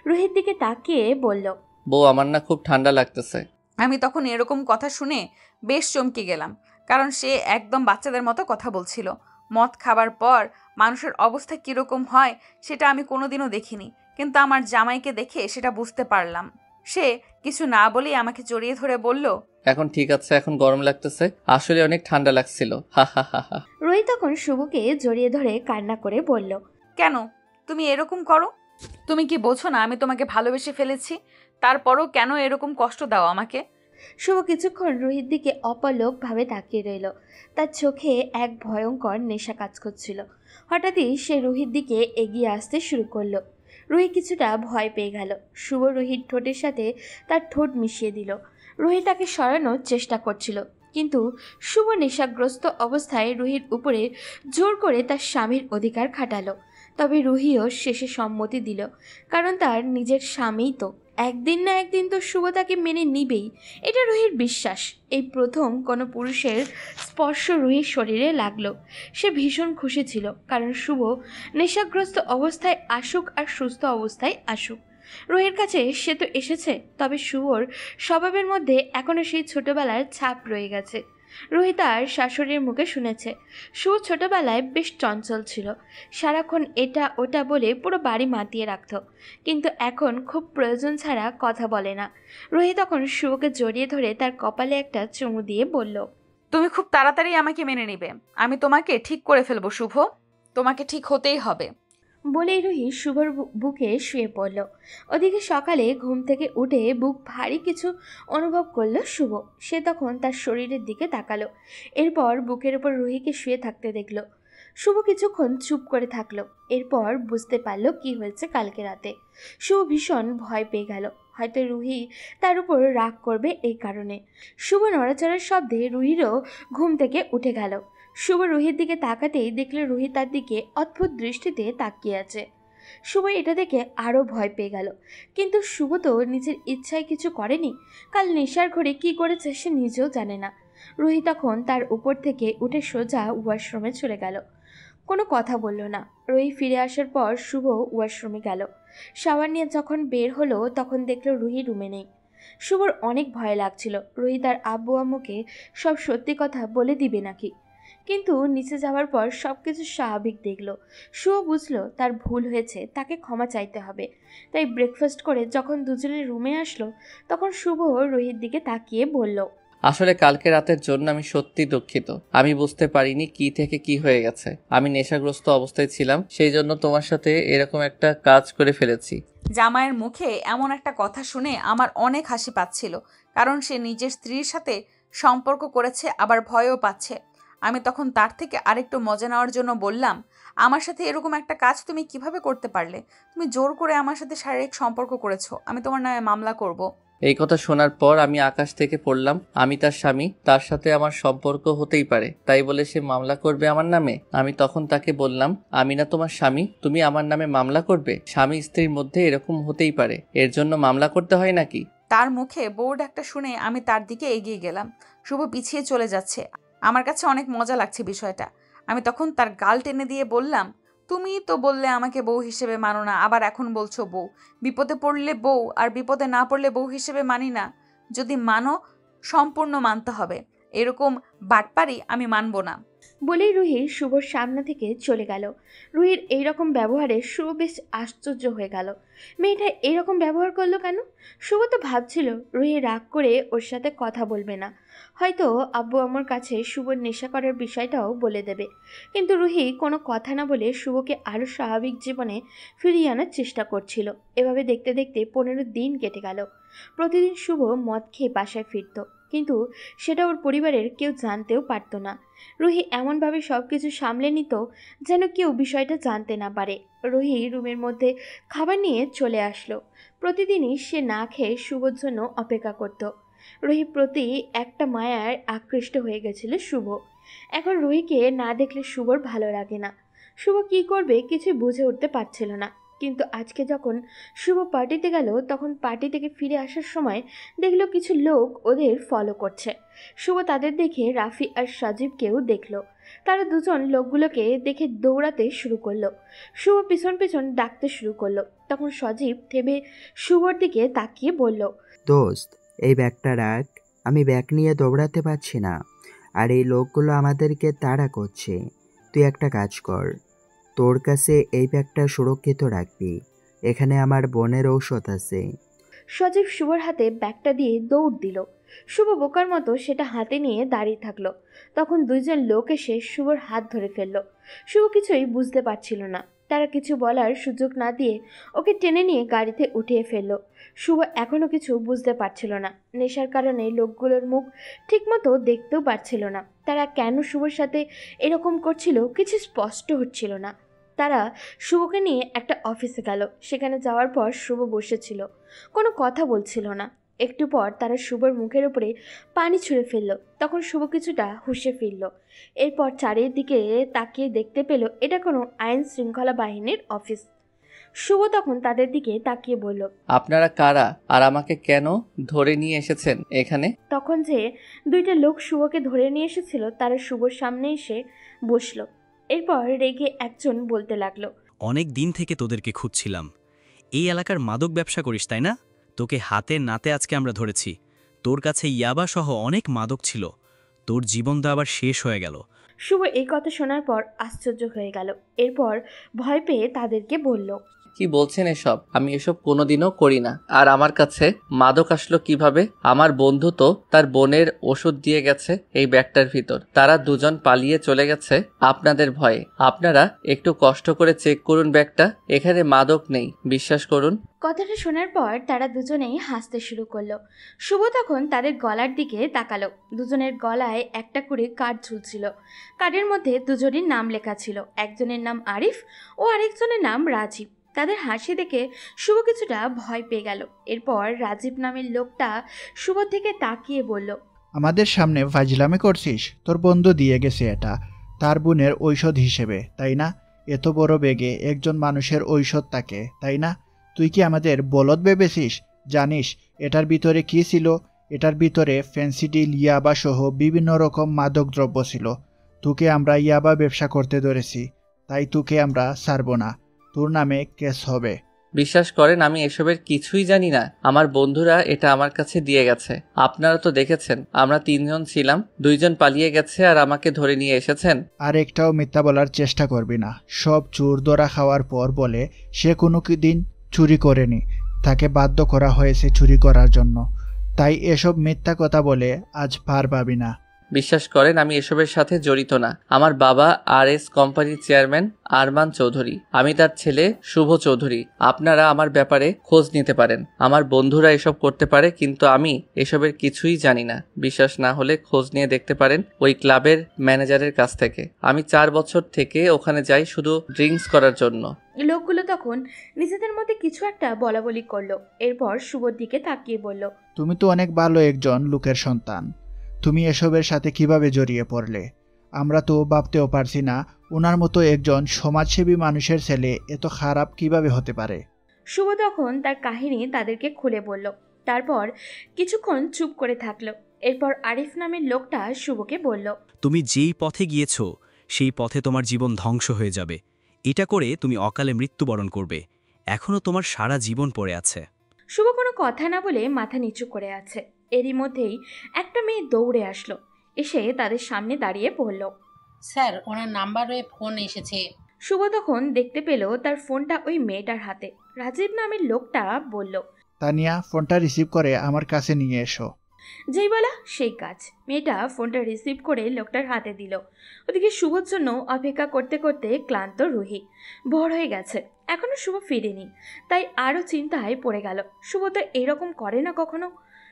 B: রুহির দিকে তাকিয়ে বলল,
A: বউ, আমার না খুব ঠান্ডা লাগতেছে।
E: আমি তখন এরকম কথা শুনে বেশ চমকে গেলাম, কারণ সে একদম বাচ্চাদের মতো কথা বলছিল। মদ খাবার পর মানুষের অবস্থা কীরকম হয় সেটা আমি কোনোদিনও দেখিনি, কিন্তু আমার জামাইকে দেখে সেটা বুঝতে পারলাম। সে কিছু না বলেই আমাকে জড়িয়ে ধরে বলল,
A: এখন ঠিক আছে, এখন গরম লাগতেছে, আসলে অনেক ঠান্ডা লাগছিল, হা হা হা হা।
B: রুহি তখন শুভকে জড়িয়ে ধরে কান্না করে বলল,
E: কেন তুমি এরকম করো? তুমি কি বোঝো না আমি তোমাকে ভালোবেসে ফেলেছি? তারপরও কেন এরকম কষ্ট দাও আমাকে?
B: শুভ কিছুক্ষণ রুহির দিকে অপলকভাবে তাকিয়ে রইল। তার চোখে এক ভয়ঙ্কর নেশা কাজ করছিল। হঠাৎই সে রুহির দিকে এগিয়ে আসতে শুরু করলো। রুহি কিছুটা ভয় পেয়ে গেল। শুভ রুহির ঠোঁটের সাথে তার ঠোঁট মিশিয়ে দিল। রুহি তাকে সরানোর চেষ্টা করছিল, কিন্তু শুভ নেশাগ্রস্ত অবস্থায় রুহির উপরে জোর করে তার স্বামীর অধিকার খাটালো। তবে রুহিও শেষে সম্মতি দিল, কারণ তার নিজের স্বামীই তো। একদিন না একদিন তো শুভ তাকে মেনে নিবেই, এটা রুহির বিশ্বাস। এই প্রথম কোনো পুরুষের স্পর্শ রুহির শরীরে লাগলো। সে ভীষণ খুশি ছিল, কারণ শুভ নেশাগ্রস্ত অবস্থায় আসুক আর সুস্থ অবস্থায় আসুক, রুহির কাছে সে তো এসেছে। তবে শুভর স্বভাবের মধ্যে এখনও সেই ছোটবেলার ছাপ রয়ে গেছে। রুহি তার শাশুড়ির মুখে শুনেছে শুভ ছোটবেলায় বেশ চঞ্চল ছিল, সারাক্ষণ এটা ওটা বলে পুরো বাড়ি মাতিয়ে রাখত, কিন্তু এখন খুব প্রয়োজন ছাড়া কথা বলে না। রুহি তখন শুভকে জড়িয়ে ধরে তার কপালে একটা চুমু দিয়ে বলল,
E: তুমি খুব তাড়াতাড়ি আমাকে মেনে নিবে, আমি তোমাকে ঠিক করে ফেলবো শুভ, তোমাকে ঠিক হতেই হবে।
B: বলেই রুহি শুভর বুকে শুয়ে পড়ল। ওদিকে সকালে ঘুম থেকে উঠে বুক ভারী কিছু অনুভব করলো শুভ। সে তখন তার শরীরের দিকে তাকালো, এরপর বুকের উপর রুহিকে শুয়ে থাকতে দেখল। শুভ কিছুক্ষণ চুপ করে থাকলো, এরপর বুঝতে পারলো কি হয়েছে কালকে রাতে। শুভ ভীষণ ভয় পেয়ে গেল, হয়তো রুহি তার উপর রাগ করবে এই কারণে। শুভ নড়াচড়ার শব্দে রুহিরও ঘুম থেকে উঠে গেল। শুভ রুহির দিকে তাকাতেই দেখল রুহি তার দিকে অদ্ভুত দৃষ্টিতে তাকিয়ে আছে। শুভ এটা দেখে আরও ভয় পেয়ে গেল, কিন্তু শুভ তো নিজের ইচ্ছায় কিছু করেনি। কাল নেশার ঘরে কি করেছে সে নিজেও জানে না। রুহি তখন তার উপর থেকে উঠে সোজা ওয়াশরুমে চলে গেল, কোনো কথা বলল না। রুহি ফিরে আসার পর শুভ ওয়াশরুমে গেল। শাওয়ার নিয়ে যখন বের হলো তখন দেখলো রুহি রুমে নেই। শুভর অনেক ভয় লাগছিল রুহি তার আব্বু আম্মুকে সব সত্যি কথা বলে দিবে নাকি, কিন্তু নিচে যাওয়ার পর সব কিছু স্বাভাবিক দেখল। শুভ বুঝলো তার ভুল হয়েছে, তাকে ক্ষমা চাইতে হবে। তাই ব্রেকফাস্ট করে যখন দুজনের রুমে আসলো তখন শুভ রুহির দিকে তাকিয়ে বলল,
A: আসলে কালকে রাতের জন্য আমি সত্যি দুঃখিত। আমি বুঝতে পারিনি কি থেকে কি হয়ে গেছে। আমি নেশাগ্রস্ত অবস্থায় ছিলাম, সেই জন্য তোমার সাথে এরকম একটা কাজ করে ফেলেছি।
E: জামাইয়ের মুখে এমন একটা কথা শুনে আমার অনেক হাসি পাচ্ছিল, কারণ সে নিজের স্ত্রীর সাথে সম্পর্ক করেছে, আবার ভয়ও পাচ্ছে। আমি তখন তার থেকে আরেকটু মজা নেওয়ার জন্য বললাম, আমার সাথে এরকম একটা কাজ তুমি কিভাবে করতে পারলে? তুমি জোর করে আমার সাথে শারীরিক সম্পর্ক করেছো, আমি তোমার নামে মামলা করব।
A: এই কথা শোনার পর আমি আকাশ থেকে পড়লাম। আমি তার স্বামী, তার সাথে আমার সম্পর্ক হতেই পারে, তাই বলে সে মামলা করবে আমার নামে? আমি তখন তাকে বললাম, আমি না তোমার স্বামী, তুমি আমার নামে মামলা করবে? স্বামী স্ত্রীর মধ্যে এরকম হতেই পারে, এর জন্য মামলা করতে হয় নাকি?
E: তার মুখে বোর্ড একটা শুনে আমি তার দিকে এগিয়ে গেলাম। শুভ পিছিয়ে চলে যাচ্ছে, আমার কাছে অনেক মজা লাগছে বিষয়টা। আমি তখন তার গাল টেনে দিয়ে বললাম, তুমি তো বললে আমাকে বউ হিসেবে মানো না, আবার এখন বলছো বউ। বিপদে পড়লে বউ আর বিপদে না পড়লে বউ হিসেবে মানি না। যদি মানো সম্পূর্ণ মানতে হবে, এরকম বাটপারি আমি মানবো না।
B: বলেই রুহি শুভর সামনে থেকে চলে গেল। রুহির এইরকম ব্যবহারে শুভ বেশ আশ্চর্য হয়ে গেল। মেয়েটা এইরকম ব্যবহার করলো কেন? শুভ তো ভাবছিল রুহি রাগ করে ওর সাথে কথা বলবে না, হয়তো আব্বু আম্মুর কাছে শুভর নেশা করার বিষয়টাও বলে দেবে। কিন্তু রুহি কোনো কথা না বলে শুভকে আরও স্বাভাবিক জীবনে ফিরিয়ে আনার চেষ্টা করছিল। এভাবে দেখতে দেখতে 15 দিন কেটে গেল। প্রতিদিন শুভ মদ খেয়ে বাসায় ফিরত, কিন্তু সেটা ওর পরিবারের কেউ জানতেও পারত না। রুহি এমনভাবে সব কিছু সামলে নিত যেন কেউ বিষয়টা জানতে না পারে। রুহি রুমের মধ্যে খাবার নিয়ে চলে আসলো। প্রতিদিনই সে না খেয়ে শুভর জন্য অপেক্ষা করত। রুহির প্রতি একটা মায়ার আকৃষ্ট হয়ে গেছিল শুভ। এখন রুহিকে না দেখলে শুভর ভালো লাগে না। শুভ কি করবে কিছু বুঝে উঠতে পারছিল না। কিন্তু আজকে যখন শুভ পার্টিতে গেল, তখন পার্টি থেকে ফিরে আসার সময় দেখলো কিছু লোক ওদের ফলো করছে। শুভ তাদের দেখে রাফি আর সজীবকেও দেখলো। তারা দুজন লোকগুলোকে দেখে দৌড়াতে শুরু করলো। শুভ পিছন পিছন ডাকতে শুরু করলো। তখন সজীব থেমে শুভর দিকে তাকিয়ে বলল,
H: দোস্ত, এই ব্যাগটা রাখ, আমি ব্যাগ নিয়ে দৌড়াতে পারছি না, আর এই লোকগুলো আমাদেরকে তাড়া করছে। তুই একটা কাজ কর, তোর কাছে এই ব্যাগটা সুরক্ষিত রাখবি, এখানে আমার বোনের ঔষধ আছে।
B: সজীব শুভর হাতে ব্যাগটা দিয়ে দৌড় দিল। শুভ বোকার মতো সেটা হাতে নিয়ে দাঁড়িয়ে থাকলো। তখন দুইজন লোক এসে শুভর হাত ধরে ফেললো। শুভ কিছুই বুঝতে পারছিল না। তারা কিছু বলার সুযোগ না দিয়ে ওকে টেনে নিয়ে গাড়িতে উঠিয়ে ফেললো। শুভ এখনও কিছু বুঝতে পারছিল না। নেশার কারণে লোকগুলোর মুখ ঠিকমতো দেখতেও পারছিল না। তারা কেন শুভর সাথে এরকম করছিল কিছু স্পষ্ট হচ্ছিল না। তারা শুভকে নিয়ে একটা অফিসে গেল। সেখানে যাওয়ার পর শুভ বসেছিল, কোনো কথা বলছিল না। একটু পর তারা শুভর মুখের উপরে পানি ছুঁড়ে ফেলল। তখন শুভ কিছুটা হুঁশে ফিরল। এরপর চারিদিকে তাকিয়ে দেখতে পেল এটা কোনো আইন শৃঙ্খলা বাহিনীর অফিস। শুভ তখন তাদের দিকে তাকিয়ে বলল,
A: আপনারা কারা আর আমাকে কেন ধরে নিয়ে এসেছেন এখানে?
B: তখন যে দুইটা লোক শুভকে ধরে নিয়ে এসেছিল তারা শুভর সামনে এসে বসলো। এরপর রেগে একজন বলতে লাগলো,
I: অনেক দিন থেকে তোদেরকে খুঁজছিলাম। এই এলাকার মাদক ব্যবসা করিস তাই না? তোকে হাতে নাতে আজকে আমরা ধরেছি। তোর কাছে ইয়াবা সহ অনেক মাদক ছিল। তোর জীবন তো আবার শেষ হয়ে গেল।
B: শুভ এই কথা শোনার পর আশ্চর্য হয়ে গেল। এরপর ভয় পেয়ে তাদেরকে বলল,
A: কি বলছেন এসব? আমি এসব কোনোদিনও করি না। আর আমার কাছে মাদক আসলো কিভাবে? আমার বন্ধু তো তার বোনের ওষুধ দিয়ে গেছে এই ব্যাগটার ভিতর। তারা দুজন পালিয়ে চলে গেছে আপনাদের ভয়ে। আপনারা একটু কষ্ট করে চেক করুন ব্যাগটা, এখানে মাদক নেই, বিশ্বাস করুন।
B: কথাটা শোনার পর তারা দুজনেই হাসতে শুরু করলো। শুভ তখন তাদের গলার দিকে তাকালো। দুজনের গলায় একটা করে কার্ড ঝুলছিল। কার্ডের মধ্যে দুজনের নাম লেখা ছিল। একজনের নাম আরিফ ও আরেকজনের নাম রাজীব। তাদের হাসি দেখে শুভ কিছুটা ভয় পেয়ে গেল। এরপর রাজীব নামের লোকটা শুভ থেকে তাকিয়ে বলল,
J: আমাদের সামনে ফাজলামি করছিস? তোর বন্ধু দিয়ে গেছে এটা তার বোনের ঔষধ হিসেবে, তাই না? এত বড় বেগে একজন মানুষের ঔষধ থাকে, তাই না? তুই কি আমাদের বলদ ভেবেছিস? জানিস এটার ভিতরে কি ছিল? এটার ভিতরে ফেন্সিডিল, ইয়াবা সহ বিভিন্ন রকম মাদক দ্রব্য ছিল। তোকে আমরা ইয়াবা ব্যবসা করতে ধরেছি, তাই তোকে আমরা ছাড়ব না। তোর নামে কেস হবে।
A: বিশ্বাস করেন আমি এসবের কিছুই জানি না। আমার বন্ধুরা এটা আমার কাছে দিয়ে গেছে। আপনারা তো দেখেছেন আমরা 3 জন ছিলাম, 2 জন পালিয়ে গেছে আর আমাকে ধরে নিয়ে এসেছেন।
J: আর একটাও মিথ্যা বলার চেষ্টা করবি না। সব চোর ধরা খাওয়ার পর বলে সে কোনো দিন চুরি করেনি, তাকে বাধ্য করা হয়েছে চুরি করার জন্য। তাই এসব মিথ্যা কথা বলে আজ পার পাবি না।
A: বিশ্বাস করেন আমি এসবের সাথে জড়িত না। আমার বাবা RS কোম্পানির চেয়ারম্যান আরমান চৌধুরী, আমি তার ছেলে শুভ চৌধুরী। আপনারা আমার ব্যাপারে খোঁজ নিতে পারেন। আমার বন্ধুরা এসব করতে পারে, কিন্তু আমি এসবের কিছুই জানি না। বিশ্বাস না হলে খোঁজ নিয়ে দেখতে পারেন ওই ক্লাবের ম্যানেজারের কাছ থেকে। আমি 4 বছর থেকে ওখানে যাই শুধু ড্রিঙ্কস করার জন্য।
B: লোকগুলো তখন নিজেদের মধ্যে কিছু একটা বলাবলি করলো। এরপর শুভর দিকে তাকিয়ে বলল,
J: তুমি তো অনেক ভালো একজন লোকের সন্তান। তুমি এসবের সাথে কিভাবে জড়িয়ে পড়লে? আমরা তো ভাবতেও পারছি না ওনার মতো একজন সমাজসেবী মানুষের ছেলে এত খারাপ কিভাবে হতে পারে।
B: শুভ তখন তার কাহিনী তাদেরকে খুলে বলল। তারপর কিছুক্ষণ চুপ করে থাকলো। এরপর আরিফ নামের লোকটা শুভকে বলল,
I: তুমি যেই পথে গিয়েছ সেই পথে তোমার জীবন ধ্বংস হয়ে যাবে। এটা করে তুমি অকালে মৃত্যুবরণ করবে। এখনও তোমার সারা জীবন পড়ে আছে।
B: শুভ কোনো কথা না বলে মাথা নিচু করে আছে। এরই মধ্যেই একটা মেয়ে দৌড়ে আসলো, এসে তাদের সামনে দাঁড়িয়ে পড়ল।
K: স্যার, ওনার নাম্বারে ফোন এসেছে।
B: শুভ তখন দেখতে পেল তার ফোনটা ওই মেয়েটার হাতে। রাজীব নামের লোকটা বলল,
J: তানিয়া, ফোনটা রিসিভ করে আমার কাছে নিয়ে এসো।
B: যেই বলা সেই কাজ। মেয়েটা ফোনটা রিসিভ করে লোকটার হাতে দিল। ওদিকে শুভর জন্য অপেক্ষা করতে করতে ক্লান্ত রুহি। ভোর হয়ে গেছে, এখনো শুভ ফিরেনি, তাই আরও চিন্তায় পড়ে গেল। শুভ তো এরকম করে না কখনো,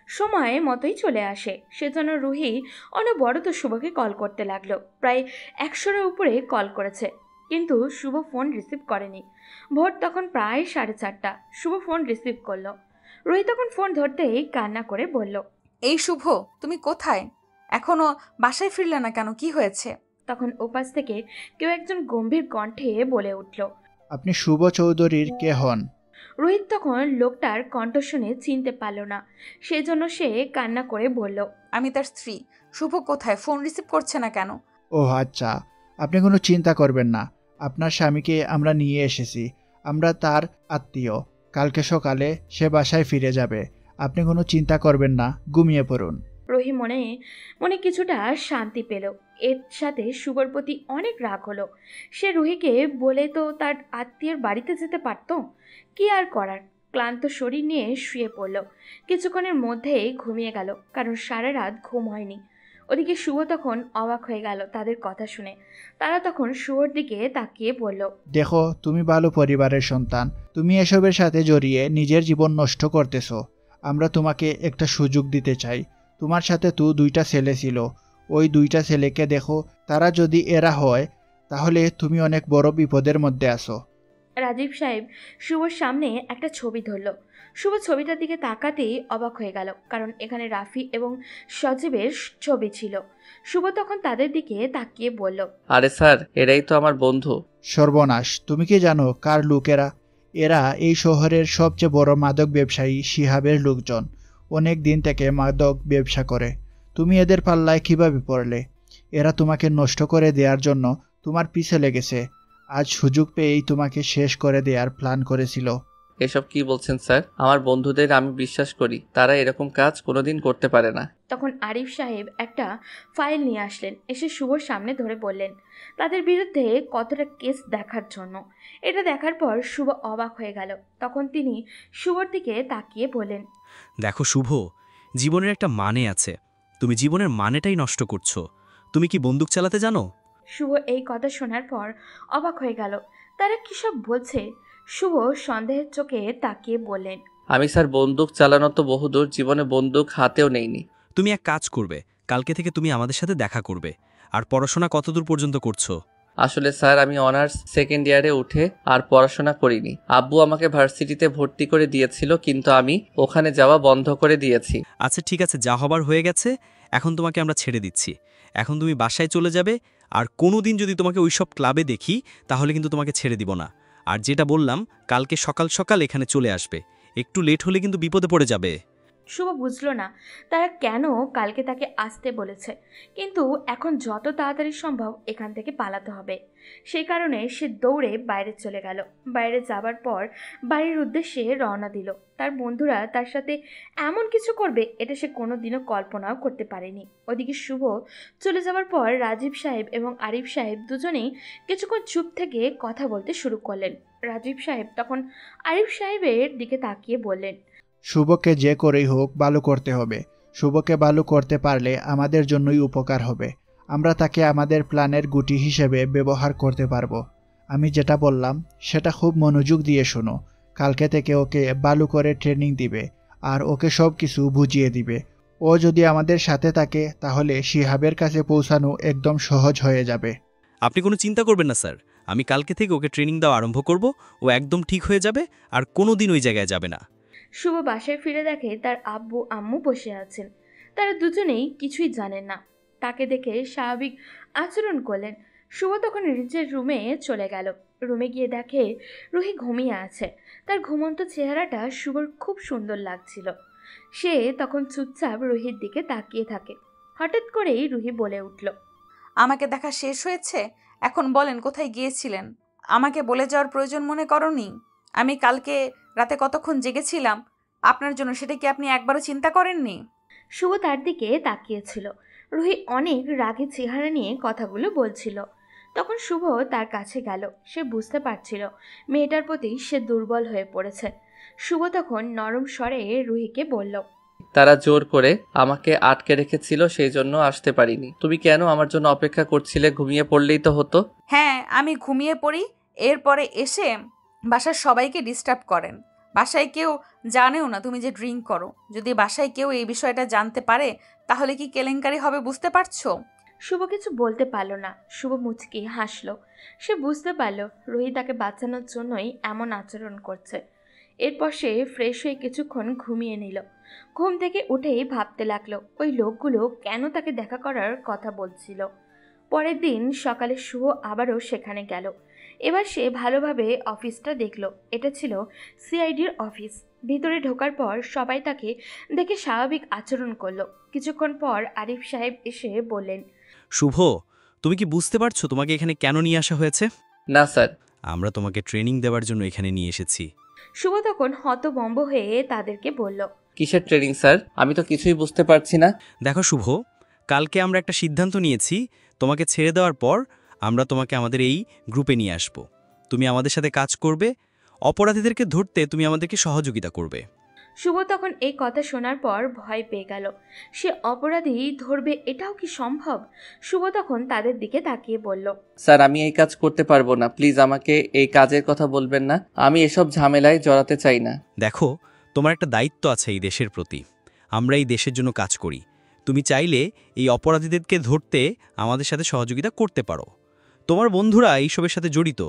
B: সময় মতোই চলে আসে। সেজন্য রুহি অনবরত শুভকে কল করতে লাগলো। প্রায় 100-এর উপরে কল করেছে, কিন্তু শুভ ফোন রিসিভ করেনি। ভোর তখন প্রায় 4:30। শুভ ফোন রিসিভ করলো। রুহি তখন ফোন ধরতেই কান্না করে বলল,
E: এই শুভ, তুমি কোথায়? এখনো বাসায় ফিরলে না কেন? কি হয়েছে?
B: তখন ওপাশ থেকে কেউ একজন গম্ভীর কণ্ঠে বলে উঠল,
J: আপনি শুভ চৌধুরীর কে হন?
B: রোহিত তখন লোকটার কণ্ঠ শুনে চিনতে পারল না, সেজন্য সে কান্না করে বলল,
E: আমি তার স্ত্রী। শুভ কোথায়? ফোন রিসিভ করছে না কেন?
J: ও আচ্ছা, আপনি কোনো চিন্তা করবেন না, আপনার স্বামীকে আমরা নিয়ে এসেছি। আমরা তার আত্মীয়। কালকে সকালে সে বাসায় ফিরে যাবে। আপনি কোনো চিন্তা করবেন না, ঘুমিয়ে পড়ুন।
B: রোহি মনে মনে কিছুটা শান্তি পেল। এর সাথে শুভর প্রতি অনেক রাগ হলো। সে রুহিকে বলে তো তার আত্মীয়ের বাড়িতে যেতে পারত, কি আর করার। ক্লান্ত শরীর নিয়ে শুয়ে পড়ল। কিছুক্ষণের মধ্যেই ঘুমিয়ে গেল, কারণ সারা রাত ঘুম হয়নি। ওদিকে শুভ তখন অবাক হয়ে গেল তাদের কথা শুনে। তারা তখন শুভর দিকে তাকিয়ে বলল,
J: দেখো, তুমি ভালো পরিবারের সন্তান, তুমি এসবের সাথে জড়িয়ে নিজের জীবন নষ্ট করতেছো। আমরা তোমাকে একটা সুযোগ দিতে চাই। তোমার সাথে তো 2টা ছেলে ছিল, ওই 2টা ছেলেকে দেখো, তারা যদি এরা হয় তাহলে তুমি অনেক বড় বিপদের মধ্যে আসো।
B: রাজীব সাহেব শুভর সামনে একটা ছবি ধরল। শুভ ছবিটার দিকে তাকাতেই অবাক হয়ে গেল, কারণ এখানে রাফি এবং সজীবের ছবি ছিল। শুভ তখন তাদের দিকে তাকিয়ে বলল,
A: আরে স্যার, এরাই তো আমার বন্ধু।
J: সর্বনাশ, তুমি কি জানো কার লোক এরা? এরা এই শহরের সবচেয়ে বড় মাদক ব্যবসায়ী শিহাবের লোকজন। অনেক দিন থেকে মাদক ব্যবসা করে। তুমি এদের পাল্লায় কিভাবে পড়লে? এরা তোমাকে নষ্ট করে দেওয়ার জন্য তোমার পিছে লেগেছে। আজ সুযোগ পেয়েই তোমাকে শেষ করে দেওয়ার প্ল্যান করেছিল।
A: এসব কি বলছেন স্যার? আমার বন্ধুদের আমি বিশ্বাস করি, তারা এরকম কাজ কোনোদিন করতে পারে না।
B: তখন আরিফ সাহেব একটা ফাইল নিয়ে আসলেন, এসে শুভর সামনে ধরে বললেন তাদের বিরুদ্ধে কতটা কেস দেখার জন্য। এটা দেখার পর শুভ অবাক হয়ে গেল। তখন তিনি শুভর দিকে তাকিয়ে বললেন,
I: দেখো শুভ, জীবনের একটা মানে আছে। তুমি জীবনের মানেটাই নষ্ট করছো। তুমি কি বন্দুক চালাতে জানো?
B: শুভ এই কথা শোনার পর অবাক হয়ে গেল। তারা কী সব বলছে? শুভ সন্দেহের চোখে তাকিয়ে বললেন,
A: আমি স্যার বন্দুক চালানো তো বহুদূর, জীবনে বন্দুক হাতেও নেইনি।
I: তুমি এক কাজ করবে, কালকে থেকে তুমি আমাদের সাথে দেখা করবে। আর পড়াশোনা কতদূর পর্যন্ত করছো?
A: আসলে স্যার, আমি অনার্স 2nd ইয়ারে উঠে আর পড়াশোনা করিনি। আব্বু আমাকে ভার্সিটিতে ভর্তি করে দিয়েছিল, কিন্তু আমি ওখানে যাওয়া বন্ধ করে দিয়েছি।
I: আচ্ছা ঠিক আছে, যা হবার হয়ে গেছে। এখন তোমাকে আমরা ছেড়ে দিচ্ছি। এখন তুমি বাসায় চলে যাবে। আর কোনোদিন যদি তোমাকে ওইসব ক্লাবে দেখি তাহলে কিন্তু তোমাকে ছেড়ে দিব না। আর যেটা বললাম, কালকে সকাল সকাল এখানে চলে আসবে। একটু লেট হলে কিন্তু বিপদে পড়ে যাবে।
B: শুভ বুঝল না তারা কেন কালকে তাকে আসতে বলেছে, কিন্তু এখন যত তাড়াতাড়ি সম্ভব এখান থেকে পালাতে হবে। সেই কারণে সে দৌড়ে বাইরে চলে গেল। বাইরে যাবার পর বাড়ির উদ্দেশ্যে রওনা দিল। তার বন্ধুরা তার সাথে এমন কিছু করবে এটা সে কোনোদিনও কল্পনাও করতে পারেনি। ওদিকে শুভ চলে যাওয়ার পর রাজীব সাহেব এবং আরিফ সাহেব দুজনেই কিছুক্ষণ চুপ থেকে কথা বলতে শুরু করলেন। রাজীব সাহেব তখন আরিফ সাহেবের দিকে তাকিয়ে বললেন,
J: শুভকে যে করেই হোক ভালো করতে হবে। শুভকে ভালো করতে পারলে আমাদের জন্যই উপকার হবে। আমরা তাকে আমাদের প্ল্যানের গুটি হিসেবে ব্যবহার করতে পারবো। আমি যেটা বললাম সেটা খুব মনোযোগ দিয়ে শোনো। কালকে থেকে ওকে ভালো করে ট্রেনিং দিবে আর ওকে সব কিছু বুঝিয়ে দিবে। ও যদি আমাদের সাথে থাকে তাহলে শিহাবের কাছে পৌঁছানো একদম সহজ হয়ে যাবে।
I: আপনি কোনো চিন্তা করবেন না স্যার। আমি কালকে থেকে ওকে ট্রেনিং দেওয়া আরম্ভ করব। ও একদম ঠিক হয়ে যাবে আর কোনোদিন ওই জায়গায় যাবে না।
B: শুভ বাসায় ফিরে দেখে তার আব্বু আম্মু বসে আছেন। তারা দুজনেই কিছুই জানেন না। তাকে দেখে স্বাভাবিক আচরণ করলেন। শুভ তখন নিজের রুমে চলে গেল। রুমে গিয়ে দেখে রুহি ঘুমিয়ে আছে। তার ঘুমন্ত চেহারাটা শুভর খুব সুন্দর লাগছিল। সে তখন চুপচাপ রুহির দিকে তাকিয়ে থাকে। হঠাৎ করেই রুহি বলে উঠল,
E: আমাকে দেখা শেষ হয়েছে? এখন বলেন কোথায় গিয়েছিলেন? আমাকে বলে যাওয়ার প্রয়োজন মনে করনি? আমি কালকে রাতে কতক্ষণ জেগেছিলাম আপনার জন্য, সেটা কি আপনি একবারও চিন্তা করেননি?
B: শুভ তার দিকে তাকিয়েছিল। রুহি অনেক রাগী চেহারা নিয়ে কথাগুলো বলছিল। তখন শুভ তার কাছে গেল। সে বুঝতে পারছিল মেয়েটার প্রতি সে দুর্বল হয়ে পড়েছে। শুভ তখন নরম স্বরে রুহিকে বলল,
A: তারা জোর করে আমাকে আটকে রেখেছিল, সেই জন্য আসতে পারিনি। তুমি কেন আমার জন্য অপেক্ষা করছিলে? ঘুমিয়ে পড়লেই তো হতো।
E: হ্যাঁ, আমি ঘুমিয়ে পড়ি, এরপরে এসে বাসার সবাইকে ডিস্টার্ব করেন। বাসায় কেউ জানেও না তুমি যে ড্রিঙ্ক করো। যদি বাসায় কেউ এই বিষয়টা জানতে পারে তাহলে কি কেলেঙ্কারি হবে, বুঝতে পারছো?
B: শুভ কিছু বলতে পারল না। শুভ মুচকি হাসলো। সে বুঝতে পারল রুহি তাকে বাঁচানোর জন্যই এমন আচরণ করছে। এরপর সে ফ্রেশ হয়ে কিছুক্ষণ ঘুমিয়ে নিল। ঘুম থেকে উঠেই ভাবতে লাগলো ওই লোকগুলো কেন তাকে দেখা করার কথা বলছিল। পরের দিন সকালে শুভ আবারও সেখানে গেল। এবার সে ভালোভাবে অফিসটা দেখল। এটা ছিল সিআইডির অফিস। ভিতরে ঢোকার পর সবাই তাকে দেখে স্বাভাবিক আচরণ করলো। কিছুক্ষণ পর আরিফ সাহেব এসে বললেন,
I: শুভ, তুমি কি বুঝতে পারছো তোমাকে এখানে কেন নিয়ে আসা হয়েছে?
A: না স্যার।
I: আমরা তোমাকে ট্রেনিং দেওয়ার জন্য এখানে নিয়ে এসেছি।
B: শুভ তখন হতভম্ব হয়ে তাদেরকে বলল,
A: কিসের ট্রেনিং স্যার? আমি তো কিছুই বুঝতে পারছি না।
I: দেখো শুভ, কালকে আমরা একটা সিদ্ধান্ত নিয়েছি, তোমাকে ছেড়ে দেওয়ার পর আমরা তোমাকে আমাদের এই গ্রুপে নিয়ে আসব। তুমি আমাদের সাথে কাজ করবে, অপরাধীদেরকে ধরতে তুমি আমাদেরকে সহযোগিতা করবে।
B: শুভ তখন এই কথা শোনার পর ভয় পেয়ে গেল। সে অপরাধী ধরবে, এটাও কি সম্ভব? শুভ তখন তাদের দিকে তাকিয়ে বলল,
A: স্যার, আমি এই কাজ করতে পারবো না। প্লিজ আমাকে এই কাজের কথা বলবেন না। আমি এসব ঝামেলায় জড়াতে চাই না।
I: দেখো, তোমার একটা দায়িত্ব আছে এই দেশের প্রতি। আমরা এই দেশের জন্য কাজ করি। তুমি চাইলে এই অপরাধীদেরকে ধরতে আমাদের সাথে সহযোগিতা করতে পারো। তোমার বন্ধুরা এইসবের সাথে জড়িত,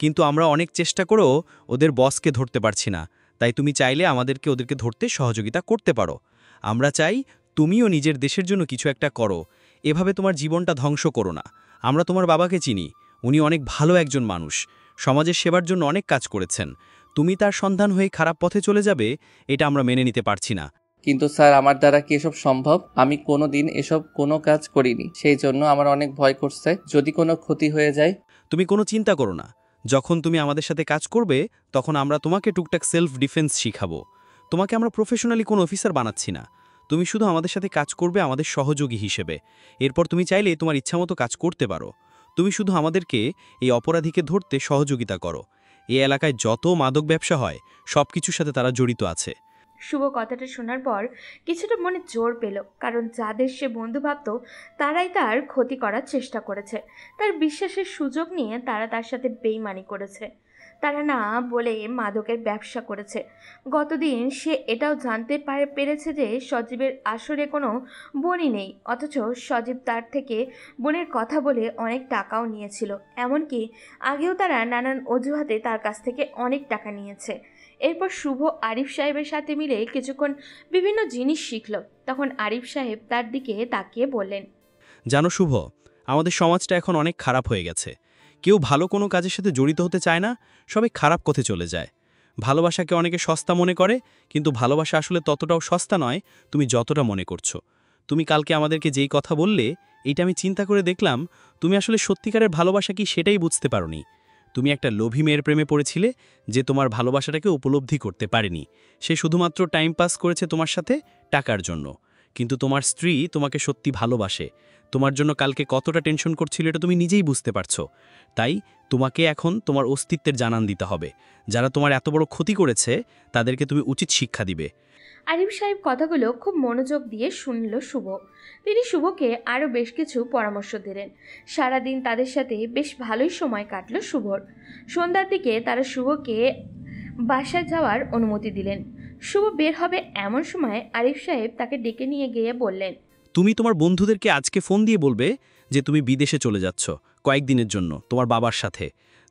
I: কিন্তু আমরা অনেক চেষ্টা করেও ওদের বসকে ধরতে পারছি না। তাই তুমি চাইলে আমাদেরকে ওদেরকে ধরতে সহযোগিতা করতে পারো। আমরা চাই তুমিও নিজের দেশের জন্য কিছু একটা করো। এভাবে তোমার জীবনটা ধ্বংস করো না। আমরা তোমার বাবাকে চিনি, উনি অনেক ভালো একজন মানুষ, সমাজের সেবার জন্য অনেক কাজ করেছেন। তুমি তার সন্ধান হয়ে খারাপ পথে চলে যাবে, এটা আমরা মেনে নিতে পারছি না।
A: কিন্তু স্যার, আমার দ্বারা কি এসব সম্ভব? আমি কোনো দিন এসব কোনো কাজ করিনি, সেই জন্য আমার অনেক ভয় করছে যদি কোনো ক্ষতি হয়ে যায়।
I: তুমি কোনো চিন্তা করো না। যখন তুমি আমাদের সাথে কাজ করবে তখন আমরা তোমাকে টুকটাক সেলফ ডিফেন্স শিখাবো। তোমাকে আমরা প্রফেশনালি কোনো অফিসার বানাচ্ছি না। তুমি শুধু আমাদের সাথে কাজ করবে আমাদের সহযোগী হিসেবে। এরপর তুমি চাইলে তোমার ইচ্ছামতো কাজ করতে পারো। তুমি শুধু আমাদেরকে এই অপরাধীকে ধরতে সহযোগিতা করো। এই এলাকায় যত মাদক ব্যবসা হয় সব কিছুর সাথে তারা জড়িত আছে।
B: শুভ কথাটা শোনার পর কিছুটা মনে জোর পেল, কারণ যাদের সে বন্ধু ভাবত তারাই তার ক্ষতি করার চেষ্টা করেছে। তার বিশ্বাসের সুযোগ নিয়ে তারা তার সাথে বেইমানি করেছে। তারা না বলে মাদকের ব্যবসা করেছে। গতদিন সে এটাও জানতে পেরেছে যে সজীবের আসলে কোনো বোনই নেই, অথচ সজীব তার থেকে বোনের কথা বলে অনেক টাকাও নিয়েছিল। এমনকি আগেও তারা নানান অজুহাতে তার কাছ থেকে অনেক টাকা নিয়েছে। এরপর শুভ আরিফ সাহেবের সাথে মিলে কিছুক্ষণ বিভিন্ন জিনিস শিখল। তখন আরিফ সাহেব তার দিকে তাকিয়ে বললেন,
I: জানো শুভ, আমাদের সমাজটা এখন অনেক খারাপ হয়ে গেছে। কেউ ভালো কোনো কাজের সাথে জড়িত হতে চায় না, সবাই খারাপ পথে চলে যায়। ভালোবাসাকে অনেকে সস্তা মনে করে, কিন্তু ভালোবাসা আসলে ততটাও সস্তা নয় তুমি যতটা মনে করছো। তুমি কালকে আমাদেরকে যেই কথা বললে, এইটা আমি চিন্তা করে দেখলাম তুমি আসলে সত্যিকারের ভালোবাসা কি সেটাই বুঝতে পারোনি। তুমি একটা লোভী মেয়ের প্রেমে পড়েছিলে যে তোমার ভালোবাসাটাকে উপলব্ধি করতে পারেনি। সে শুধুমাত্র টাইম পাস করেছে তোমার সাথে টাকার জন্য। কিন্তু তোমার স্ত্রী তোমাকে সত্যি ভালোবাসে। তোমার জন্য কালকে কতটা টেনশন করছিল এটা তুমি নিজেই বুঝতে পারছো। তাই তোমাকে এখন তোমার অস্তিত্বের জানান দিতে হবে। যারা তোমার এত বড় ক্ষতি করেছে তাদেরকে তুমি উচিত শিক্ষা দিবে।
B: আরিফ সাহেব কথাগুলো খুব মনোযোগ দিয়ে শুনল শুভ। তিনি শুভকে আরও বেশ কিছু পরামর্শ দিলেন। সারাদিন তাদের সাথে বেশ ভালোই সময় কাটল শুভর। সন্ধ্যার দিকে তারা শুভকে বাসায় যাওয়ার অনুমতি দিলেন। শুভ বের হবে এমন সময় আরিফ সাহেব তাকে ডেকে নিয়ে গিয়ে বললেন,
I: তুমি তোমার বন্ধুদেরকে আজকে ফোন দিয়ে বলবে যে তুমি বিদেশে চলে যাচ্ছ কয়েকদিনের জন্য তোমার বাবার সাথে।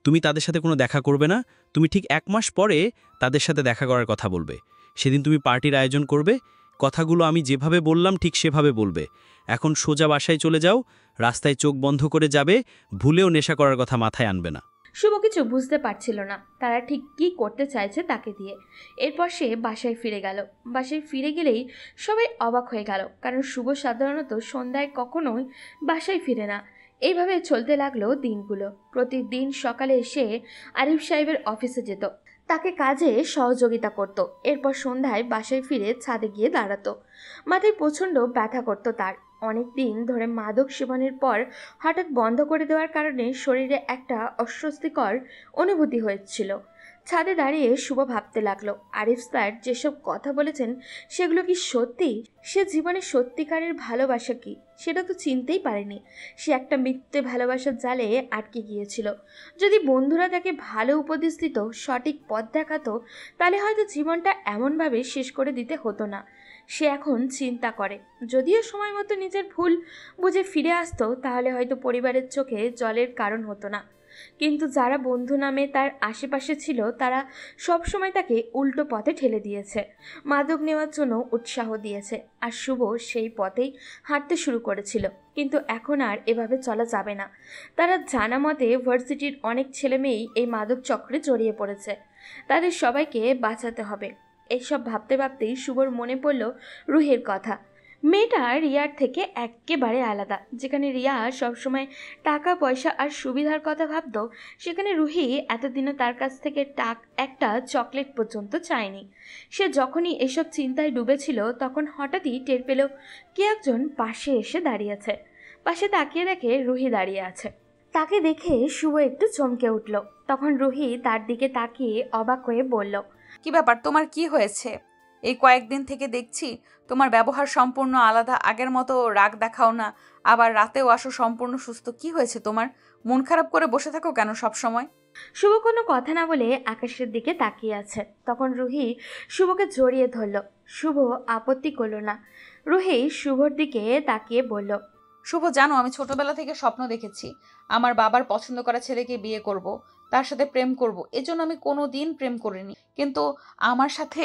I: তুমি তাদের সাথে কোনো দেখা করবে না। তুমি ঠিক 1 মাস পরে তাদের সাথে দেখা করার কথা বলবে। সেদিন তুমি পার্টির আয়োজন করবে। কথাগুলো আমি যেভাবে বললাম ঠিক সেভাবে বলবে। এখন সোজা বাসায় চলে যাও, রাস্তায় চোখ বন্ধ করে যাবে, ভুলেও নেশা করার কথা মাথায় আনবে না।
B: শুভ কিছু বুঝতে পারছিল না তারা ঠিক কী করতে চাইছে তাকে দিয়ে। এরপর সে বাসায় ফিরে গেল। বাসায় ফিরে গেলেই সবাই অবাক হয়ে গেল, কারণ শুভ সাধারণত সন্ধ্যায় কখনোই বাসায় ফিরে না। এইভাবে চলতে লাগলো দিনগুলো। প্রতিদিন সকালে এসে আরিফ সাহেবের অফিসে যেত, তাকে কাজে সহযোগিতা করত। এরপর সন্ধ্যায় বাসায় ফিরে ছাদে গিয়ে দাঁড়াতো। মাথায় প্রচণ্ড ব্যথা করতো তার। অনেক দিন ধরে মাদক সেবনের পর হঠাৎ বন্ধ করে দেওয়ার কারণে শরীরে একটা অস্বস্তিকর অনুভূতি হয়েছিল। ছাদে দাঁড়িয়ে শুভ ভাবতে লাগলো, আরিফ স্যার যেসব কথা বলেছেন সেগুলো কি সত্যি? সে জীবনে সত্যিকারের ভালোবাসা কি সেটা তো চিনতেই পারেনি। সে একটা মিথ্যে ভালোবাসার জালে আটকে গিয়েছিল। যদি বন্ধুরা তাকে ভালো উপদেশ দিত, সঠিক পথ দেখাতো, তাহলে হয়তো জীবনটা এমনভাবে শেষ করে দিতে হতো না। সে এখন চিন্তা করে, যদিও সময় মতো নিজের ভুল বুঝে ফিরে আসতো তাহলে হয়তো পরিবারের চোখে জলের কারণ হতো না। কিন্তু যারা বন্ধু নামে তার আশেপাশে ছিল তারা সবসময় তাকে উল্টো পথে ঠেলে দিয়েছে, মাদক নেওয়ার জন্য উৎসাহ দিয়েছে। আর শুভ সেই পথেই হাঁটতে শুরু করেছিল। কিন্তু এখন আর এভাবে চলা যাবে না। তারা জানা মতে ভার্সিটির অনেক ছেলেমেয়েই এই মাদক চক্রে জড়িয়ে পড়েছে, তাদের সবাইকে বাঁচাতে হবে। এইসব ভাবতে ভাবতেই শুভর মনে পড়ল রুহির কথা। মেয়েটা রিয়ার থেকে একেবারে আলাদা। যেখানে রিয়া সবসময় টাকা পয়সা আর সুবিধার কথা ভাবতো, সেখানে রুহি এতদিনও তার কাছ থেকে একটা চকলেট পর্যন্ত চায়নি। সে যখনই এসব চিন্তায় ডুবেছিল তখন হঠাৎই টের পেল কে একজন পাশে এসে দাঁড়িয়েছে। পাশে তাকিয়ে দেখে রুহি দাঁড়িয়ে আছে। তাকে দেখে শুভ একটু চমকে উঠল। তখন রুহি তার দিকে তাকিয়ে অবাক হয়ে বলল,
E: কি ব্যাপার, তোমার কি হয়েছে? এই কয়েকদিন থেকে দেখছি তোমার ব্যবহার সম্পূর্ণ আলাদা। আগের মতো রাগ দেখাও না, আবার রাতেও আসো সম্পূর্ণ সুস্থ। কি হয়েছে তোমার? মন খারাপ করে বসে থাকো কেন সব সময়?
B: শুভ কোনো কথা না বলে আকাশের দিকে তাকিয়ে আছে। তখন রুহি শুভকে জড়িয়ে ধরল। শুভ আপত্তি করল না। রুহি শুভর দিকে তাকিয়ে বলল,
E: শুভ, জানো আমি ছোটবেলা থেকে স্বপ্ন দেখেছি আমার বাবার পছন্দ করা ছেলেকে বিয়ে করব, তার সাথে প্রেম করব। এজন্য আমি কোনো দিন প্রেম করিনি, কিন্তু আমার সাথে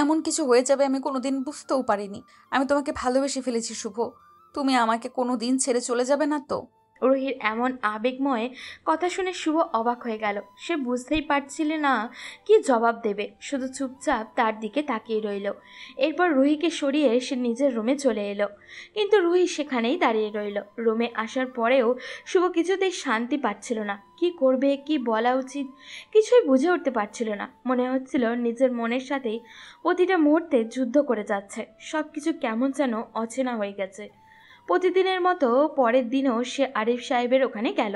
E: এমন কিছু হয়ে যাবে আমি কোনোদিন বুঝতেও পারিনি। আমি তোমাকে ভালোবেসে ফেলেছি শুভ, তুমি আমাকে কোনো দিন ছেড়ে চলে যাবে না তো?
B: রুহির এমন আবেগময় কথা শুনে শুভ অবাক হয়ে গেল। সে বুঝতেই পারছিল না কি জবাব দেবে, শুধু চুপচাপ তার দিকে তাকিয়ে রইল। এরপর রুহিকে সরিয়ে সে নিজের রুমে চলে এলো। কিন্তু রুহি সেখানেই দাঁড়িয়ে রইল। রুমে আসার পরেও শুভ কিছুতেই শান্তি পাচ্ছিল না। কি করবে, কি বলা উচিত, কিছুই বুঝে উঠতে পারছিল না। মনে হচ্ছিল নিজের মনের সাথেই প্রতিটা মুহূর্তে যুদ্ধ করে যাচ্ছে। সব কিছু কেমন যেন অচেনা হয়ে গেছে। প্রতিদিনের মতো পরের দিনও সে আরিফ সাহেবের ওখানে গেল।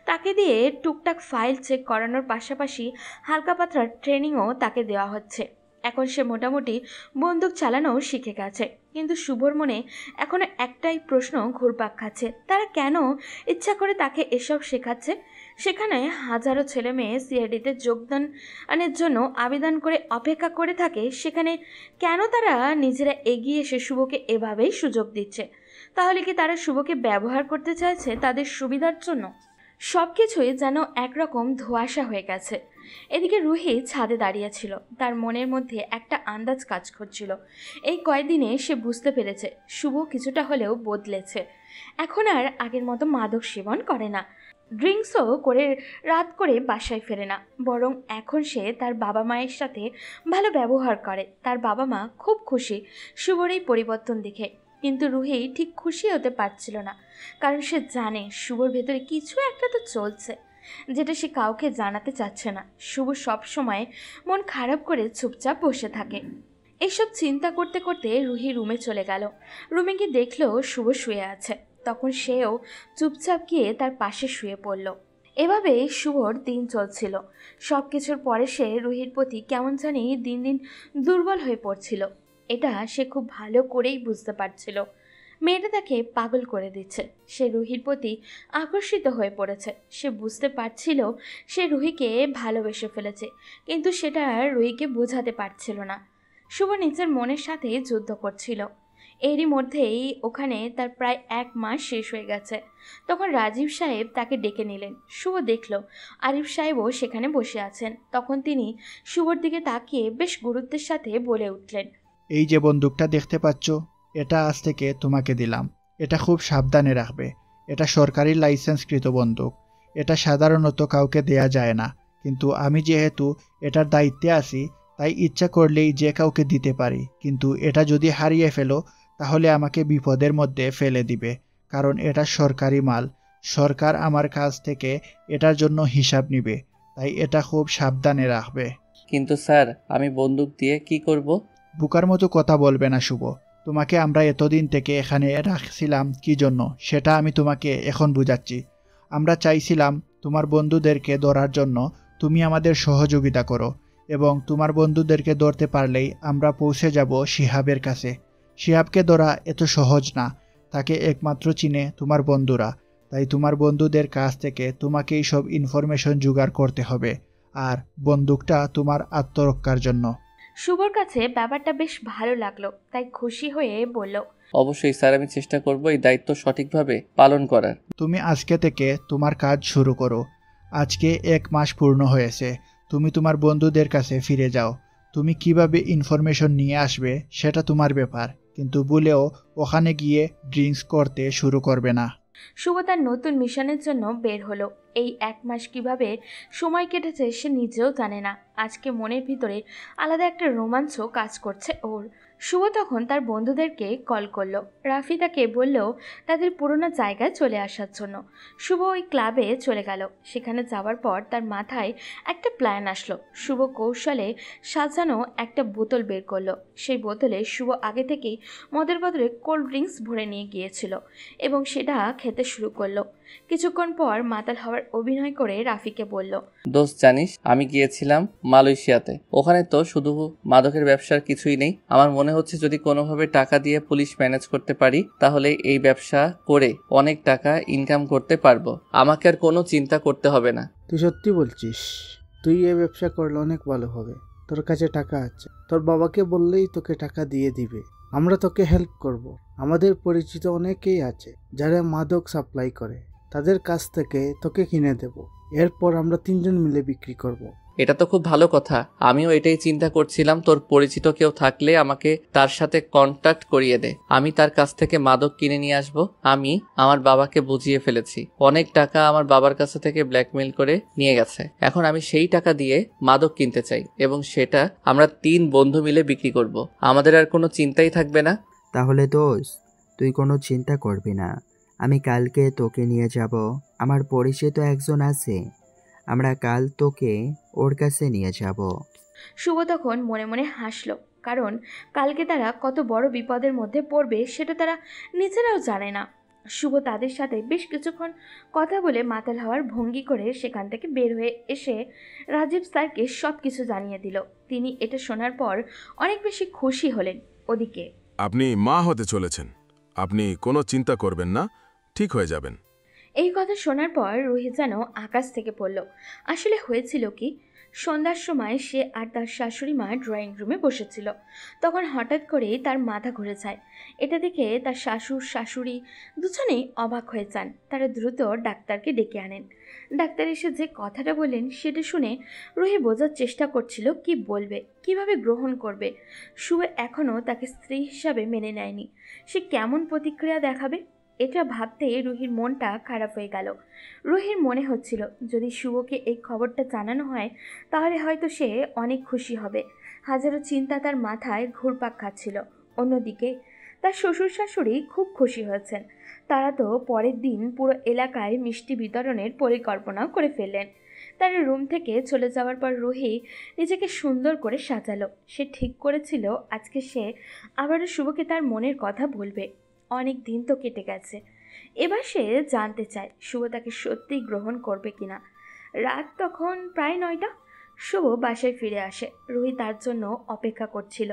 B: তাকে দিয়ে টুকটাক ফাইল চেক করানোর পাশাপাশি হালকা পাতলা ট্রেনিংও তাকে দেওয়া হচ্ছে। এখন সে মোটামুটি বন্দুক চালানোও শিখে গেছে। কিন্তু শুভর মনে এখনো একটাই প্রশ্ন ঘুরপাক খাচ্ছে, তারা কেন ইচ্ছা করে তাকে এসব শেখাচ্ছে? সেখানে হাজারো ছেলে মেয়ে সিআইডিতে যোগদানের জন্য আবেদন করে অপেক্ষা করে থাকে, সেখানে কেন তারা নিজেরা এগিয়ে এসে শুভকে এভাবেই সুযোগ দিচ্ছে? তাহলে কি তারা শুভকে ব্যবহার করতে চাইছে তাদের সুবিধার জন্য? সব কিছুই যেন একরকম ধোঁয়াশা হয়ে গেছে। এদিকে রুহি ছাদে দাঁড়িয়েছিল। তার মনের মধ্যে একটা আন্দাজ কাজ করছিল। এই কয়েকদিনে সে বুঝতে পেরেছে শুভ কিছুটা হলেও বদলেছে। এখন আর আগের মতো মাদক সেবন করে না, ড্রিঙ্কসও করে রাত করে বাসায় ফেরে না। বরং এখন সে তার বাবা মায়ের সাথে ভালো ব্যবহার করে। তার বাবা মা খুব খুশি শুভর এই পরিবর্তন দেখে। কিন্তু রুহি ঠিক খুশি হতে পারছিল না, কারণ সে জানে শুভর ভেতরে কিছু একটা তো চলছে, যেটা সে কাউকে জানাতে চাচ্ছে না। শুভ সব সময় মন খারাপ করে চুপচাপ বসে থাকে। এইসব চিন্তা করতে করতে রুহি রুমে চলে গেল। রুমে গিয়ে দেখলো শুভ শুয়ে আছে। তখন সেও চুপচাপ গিয়ে তার পাশে শুয়ে পড়ল। এভাবে শুভর দিন চলছিল। সব কিছুর পরে সে রুহির প্রতি কেমন জানি দিন দিন দুর্বল হয়ে পড়ছিল। এটা সে খুব ভালো করেই বুঝতে পারছিল। মেয়েটা তাকে পাগল করে দিচ্ছে। সে রুহির প্রতি আকর্ষিত হয়ে পড়েছে। সে বুঝতে পারছিল সে রুহিকে ভালোবেসে ফেলেছে, কিন্তু সেটা রুহিকে বোঝাতে পারছিল না। শুভ নিজের মনের সাথে যুদ্ধ করছিল। এরই মধ্যেই ওখানে তার প্রায় 1 মাস শেষ হয়ে গেছে। তখন রাজীব সাহেব তাকে ডেকে নিলেন। শুভ দেখল আরিফ সাহেবও সেখানে বসে আছেন। তখন তিনি শুভর দিকে তাকিয়ে বেশ গুরুত্বের সাথে বলে উঠলেন,
J: এই যে বন্দুকটা দেখতে পাচ্ছ, এটা আজ থেকে তোমাকে দিলাম। এটা খুব সাবধানে রাখবে। এটা সরকারি লাইসেন্সকৃত বন্দুক। এটা সাধারণত কাউকে দেয়া যায় না, কিন্তু আমি যেহেতু এটার দায়িত্বে আছি তাই ইচ্ছা করলেই যে কাউকে দিতে পারি। কিন্তু এটা যদি হারিয়ে ফেলো তাহলে আমাকে বিপদের মধ্যে ফেলে দিবে, কারণ এটা সরকারি মাল। সরকার আমার কাছ থেকে এটার জন্য হিসাব নিবে, তাই এটা খুব সাবধানে রাখবে।
A: কিন্তু স্যার আমি বন্দুক দিয়ে কি করব?
J: বুকার মতো কথা বলবে না শুভ। তোমাকে আমরা এতদিন থেকে এখানে রাখছিলাম কি জন্য সেটা আমি তোমাকে এখন বুঝাচ্ছি। আমরা চাইছিলাম তোমার বন্ধুদেরকে ধরার জন্য তুমি আমাদের সহযোগিতা করো, এবং তোমার বন্ধুদেরকে ধরতে পারলেই আমরা পৌঁছে যাব শিহাবের কাছে। শিহাবকে ধরা এত সহজ না, তাকে একমাত্র চিনে তোমার বন্ধুরা। তাই তোমার বন্ধুদের কাছ থেকে তোমাকেই সব ইনফরমেশন জোগাড় করতে হবে, আর বন্দুকটা তোমার আত্মরক্ষার জন্য।
B: শুভর কাছে ব্যাপারটা বেশ ভালো লাগলো, তাই খুশি হয়ে বলল,
A: অবশ্যই স্যার, আমি চেষ্টা করব এই দায়িত্ব সঠিকভাবে পালন করার।
J: তুমি আজকে থেকে তোমার কাজ শুরু করো। আজকে 1 মাস পূর্ণ হয়েছে। তুমি তোমার বন্ধুদের কাছে ফিরে যাও। তুমি কিভাবে ইনফরমেশন নিয়ে আসবে সেটা তোমার ব্যাপার, কিন্তু ভুলেও ওখানে গিয়ে ড্রিঙ্কস করতে শুরু করবে না।
B: শুভ তার নতুন মিশনের জন্য বের হলো। এই 1 মাস কিভাবে সময় কেটেছে সে নিজেও জানে না। আজকে মনের ভিতরে আলাদা একটা রোমাঞ্চ কাজ করছে ওর। শুভ তখন তার বন্ধুদেরকে কল করলো। রাফি তাকে বলল তাদের পুরোনো জায়গায় চলে আসার জন্য। শুভ ওই ক্লাবে চলে গেল। সেখানে যাওয়ার পর তার মাথায় একটা প্ল্যান আসলো। শুভ কৌশলে সাজানো একটা বোতল বের করলো। সেই বোতলে শুভ আগে থেকেই মদের বদলে কোল্ড ড্রিঙ্কস ভরে নিয়ে গিয়েছিল এবং সেটা খেতে শুরু করলো। কিছুক্ষণ পর মাতাল হওয়ার অভিনয় করে রাফিকে বলল,
A: দোস্ত জানিস আমি গিয়েছিলাম মালয়েশিয়াতে। ওখানে তো শুধু মাদকের ব্যবসার কিছুই নেই। আমার মনে হচ্ছে যদি কোনোভাবে টাকা দিয়ে পুলিশ ম্যানেজ করতে পারি তাহলে এই ব্যবসা করে অনেক টাকা ইনকাম করতে পারবো। আমাকে আর কোনো চিন্তা করতে হবে না।
G: তুই সত্যি বলছিস? তুই এই ব্যবসা করলে অনেক ভালো হবে। তোর কাছে টাকা আছে, তোর বাবাকে বললেই তোকে টাকা দিয়ে দিবে। আমরা তোকে হেল্প করব। আমাদের পরিচিত অনেকেই আছে যারা মাদক সাপ্লাই করে, তাদের কাছ থেকে তোকে কিনে দেব। এরপর আমরা 3 জন মিলে বিক্রি করব।
A: এটা তো খুব ভালো কথা। আমিও এটাই চিন্তা করছিলাম, তোর পরিচিত কেউ থাকলে আমাকে তার সাথে কন্ট্যাক্ট করিয়ে দে। আমি তার কাছ থেকে মাদক কিনে নিয়ে আসব। আমি আমার বাবাকে বুঝিয়ে ফেলেছি। অনেক টাকা আমার বাবার কাছে থেকে ব্ল্যাকমেইল করে নিয়ে গেছে। এখন আমি সেই টাকা দিয়ে মাদক কিনতে চাই এবং সেটা আমরা 3 বন্ধু মিলে বিক্রি করব। আমাদের আর কোনো চিন্তাই থাকবে না।
H: তাহলে দোস্ত তুই কোনো চিন্তা করবি না, আমি কালকে তোকে নিয়ে যাব। আমার পরিচিত একজন আছে, আমরা কাল তোকে ওর কাছে নিয়ে যাব।
B: শুভ তখন মনে মনে হাসলো, কারণ কালকে তারা কত বড় বিপদের মধ্যে পড়বে সেটা তারা নিজেরাও জানে না। শুভ তাদের সাথে বেশ কিছুক্ষণ কথা বলে মাতাল হওয়ার ভঙ্গি করে সেখান থেকে বের হয়ে এসে রাজীব স্যারকে সব কিছু জানিয়ে দিল। তিনি এটা শোনার পর অনেক বেশি খুশি হলেন। ওদিকে
L: আপনি মা হতে চলেছেন, আপনি কোনো চিন্তা করবেন না, ঠিক হয়ে যাবেন।
B: এই কথা শোনার পর রুহি যেন আকাশ থেকে পড়ল। আসলে হয়েছিল কি, সন্ধ্যার সময় সে আর তার শাশুড়ি মা ড্রয়িং রুমে বসেছিল। তখন হঠাৎ করেই তার মাথা ঘুরে যায়। এটা দেখে তার শ্বশুর শাশুড়ি দুজনেই অবাক হয়ে যান। তারা দ্রুত ডাক্তারকে ডেকে আনেন। ডাক্তার এসে যে কথাটা বললেন সেটা শুনে রুহি বোঝার চেষ্টা করছিল কি বলবে, কিভাবে গ্রহণ করবে। শুভ এখনও তাকে স্ত্রী হিসাবে মেনে নেয়নি। সে কেমন প্রতিক্রিয়া দেখাবে এটা ভাবতে রুহির মনটা খারাপ হয়ে গেল। রুহির মনে হচ্ছিল যদি শুভকে এই খবরটা জানানো হয় তাহলে হয়তো সে অনেক খুশি হবে। হাজারো চিন্তা তার মাথায় ঘুরপাক খাচ্ছিল। অন্যদিকে তার শ্বশুর শাশুড়ি খুব খুশি হয়েছেন। তারা তো পরের দিন পুরো এলাকায় মিষ্টি বিতরণের পরিকল্পনা করে ফেললেন। তার রুম থেকে চলে যাওয়ার পর রুহি নিজেকে সুন্দর করে সাজালো। সে ঠিক করেছিল আজকে সে আবারও শুভকে তার মনের কথা বলবে। অনেক দিন তো কেটে গেছে, এবার সে জানতে চায় শুভ তাকে সত্যিই গ্রহণ করবে কিনা। রাত তখন প্রায় 9টা। শুভ বাসায় ফিরে আসে। রুহি তার জন্য অপেক্ষা করছিল।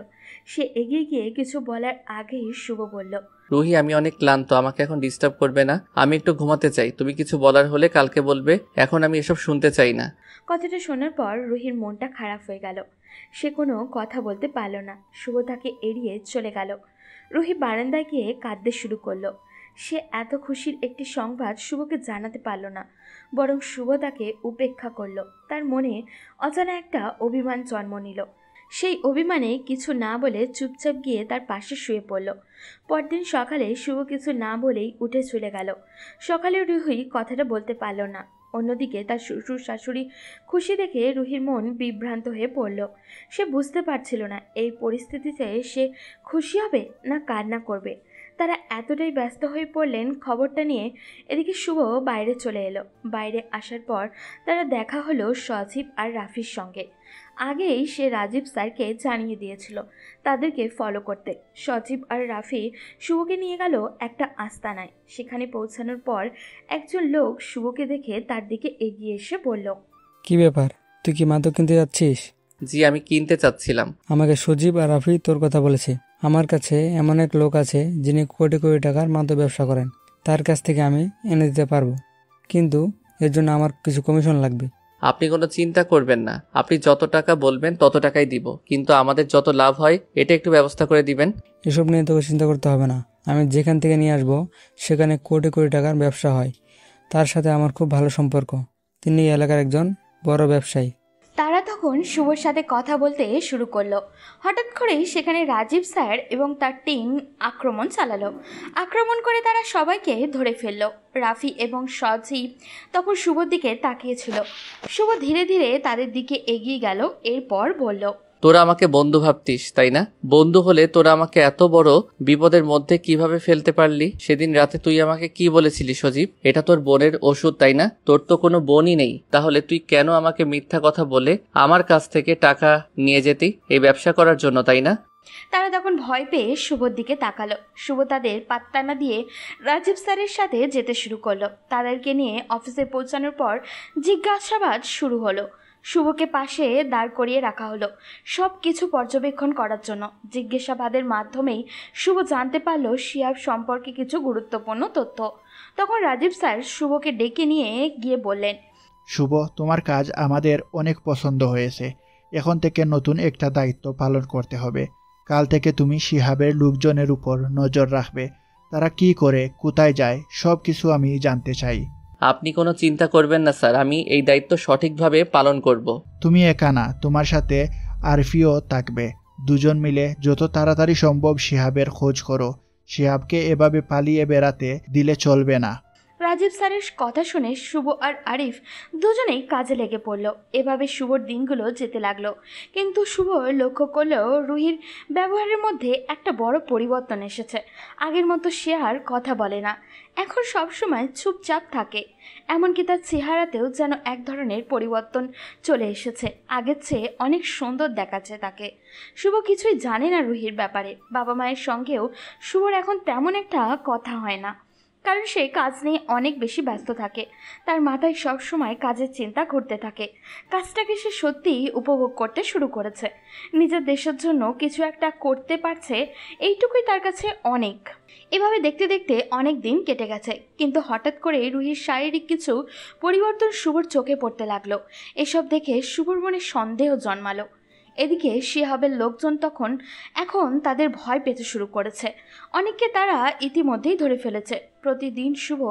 B: সে এগিয়ে গিয়ে কিছু বলার আগেই শুভ বলল,
A: রুহি আমি অনেক ক্লান্ত, আমাকে এখন ডিস্টার্ব করবে না। আমি একটু ঘুমাতে চাই। তুমি কিছু বলার হলে কালকে বলবে, এখন আমি এসব শুনতে চাই না।
B: কথাটা শোনার পর রুহির মনটা খারাপ হয়ে গেল। সে কোনো কথা বলতে পারল না। শুভ তাকে এড়িয়ে চলে গেল। রুহি বারান্দায় গিয়ে কাঁদতে শুরু করলো। সে এত খুশির একটি সংবাদ শুভকে জানাতে পারল না, বরং শুভ তাকে উপেক্ষা করল। তার মনে অজানা একটা অভিমান জন্ম নিল। সেই অভিমানে কিছু না বলে চুপচাপ গিয়ে তার পাশে শুয়ে পড়ল। পরদিন সকালে শুভ কিছু না বলেই উঠে চলে গেল। সকালে রুহি কথাটা বলতে পারল না। অন্যদিকে তার শ্বশুর শাশুড়ি খুশি দেখে রুহির মন বিভ্রান্ত হয়ে পড়ল। সে বুঝতে পারছিল না এই পরিস্থিতিতে সে খুশি হবে না কান্না করবে। তারা এতটাই ব্যস্ত হয়ে পড়লেন খবরটা নিয়ে। এদিকে শুভ বাইরে চলে এলো। বাইরে আসার পর তারা দেখা হলো সজীব আর রাফির সঙ্গে। আগেই সে রাজীব স্যারকে জানিয়ে দিয়েছিল তাদেরকে ফলো করতে। সজীব আর রাফি শুভকে নিয়ে গেল একটা আস্তানায়। সেখানে পৌঁছানোর পর একজন লোক শুভকে দেখে তার দিকে এগিয়ে এসে বলল,
M: কি ব্যাপার, তুই কি মাদক কিনতে যাচ্ছিস?
A: জি, আমি কিনতে চাচ্ছিলাম।
M: আমাকে সজীব আর রাফি তোর কথা বলেছে। আমার কাছে এমন এক লোক আছে যিনি কোটি কোটি টাকার মাদক ব্যবসা করেন। তার কাছ থেকে আমি এনে দিতে পারবো, কিন্তু এর জন্য আমার কিছু কমিশন লাগবে।
A: আপনি কোনো চিন্তা করবেন না, আপনি যত টাকা বলবেন তত টাকাই দিব, কিন্তু আমাদের যত লাভ হয় এটা একটু ব্যবস্থা করে দিবেন।
M: এসব নিয়ে তোকে চিন্তা করতে হবে না। আমি যেখান থেকে নিয়ে আসবো সেখানে কোটি কোটি টাকার ব্যবসা হয়। তার সাথে আমার খুব ভালো সম্পর্ক। তিনি এই এলাকার একজন বড় ব্যবসায়ী।
B: তারা তখন শুভর সাথে কথা বলতে শুরু করলো। হঠাৎ করেই সেখানে রাজীব স্যার এবং তার টিম আক্রমণ চালালো। আক্রমণ করে তারা সবাইকে ধরে ফেললো। রাফি এবং সজীব তখন শুভর দিকে তাকিয়েছিল। শুভ ধীরে ধীরে তাদের দিকে এগিয়ে গেল। এরপর বলল,
A: তোরা আমাকে বন্ধু ভাবতিস তাই না? বন্ধু হলে তোরা আমাকে এত বড় বিপদের মধ্যে কিভাবে ফেলতে পারলি? সেদিন রাতে তুই আমাকে কি বলেছিলি সজীব? এটা তোর বোনের ওষুধ তাই না? তোর তো কোনো বোনই নেই, তাহলে তুই কেন আমাকে মিথ্যা কথা বলে আমার কাছ থেকে টাকা নিয়ে যেতি এই ব্যবসা করার জন্য, তাই না?
B: তারা তখন ভয় পেয়ে শুভর দিকে তাকালো। শুভ তাদের পাত্তা না দিয়ে রাজীব স্যারের সাথে যেতে শুরু করলো। তাদেরকে নিয়ে অফিসে পৌঁছানোর পর জিজ্ঞাসাবাদ শুরু হলো। শুভকে পাশে দাঁড় করিয়ে রাখা হলো সব কিছু পর্যবেক্ষণ করার জন্য। জিজ্ঞাসাবাদের মাধ্যমেই শুভ জানতে পারলো শিহাব সম্পর্কে কিছু গুরুত্বপূর্ণ তথ্য। তখন রাজীব স্যার শুভকে ডেকে নিয়ে গিয়ে বললেন,
J: শুভ, তোমার কাজ আমাদের অনেক পছন্দ হয়েছে। এখন থেকে নতুন একটা দায়িত্ব পালন করতে হবে। কাল থেকে তুমি শিহাবের লোকজনের উপর নজর রাখবে। তারা কি করে, কোথায় যায়, সব কিছু আমি জানতে চাই।
A: আপনি কোনো চিন্তা করবেন না স্যার, আমি এই দায়িত্ব সঠিকভাবে পালন করব।
J: তুমি একা না, তোমার সাথে আরফিও থাকবে। দুজন মিলে যত তাড়াতাড়ি সম্ভব শিহাবের খোঁজ করো। শিহাবকে এভাবে পালিয়ে বেড়াতে দিলে চলবে না।
B: রাজীব স্যারের কথা শুনে শুভ আর আরিফ দুজনেই কাজে লেগে পড়ল। এভাবে শুভর দিনগুলো যেতে লাগলো। কিন্তু শুভ লক্ষ্য করলো রুহির ব্যবহারের মধ্যে একটা বড় পরিবর্তন এসেছে। আগের মতো সে আর কথা বলে না, এখন সবসময় চুপচাপ থাকে। এমনকি তার চেহারাতেও যেন এক ধরনের পরিবর্তন চলে এসেছে। আগের চেয়ে অনেক সুন্দর দেখাচ্ছে তাকে। শুভ কিছুই জানে না রুহির ব্যাপারে। বাবা মায়ের সঙ্গেও শুভর এখন তেমন একটা কথা হয় না, কারণ সে কাজ নিয়ে অনেক বেশি ব্যস্ত থাকে। তার মাথায় সবসময় কাজের চিন্তা ঘুরতে থাকে। কাজটাকে সে সত্যিই উপভোগ করতে শুরু করেছে। নিজের দেশের জন্য কিছু একটা করতে পারছে, এইটুকুই তার কাছে অনেক। এভাবে দেখতে দেখতে অনেক দিন কেটে গেছে। কিন্তু হঠাৎ করে রুহির শারীরিক কিছু পরিবর্তন শুভর চোখে পড়তে লাগলো। এসব দেখে শুভর মনে সন্দেহ জন্মালো। এদিকে শিহাবের লোকজন এখন তাদের ভয় পেতে শুরু করেছে। অনেককে তারা ইতিমধ্যেই ধরে ফেলেছে। প্রতিদিন শুভ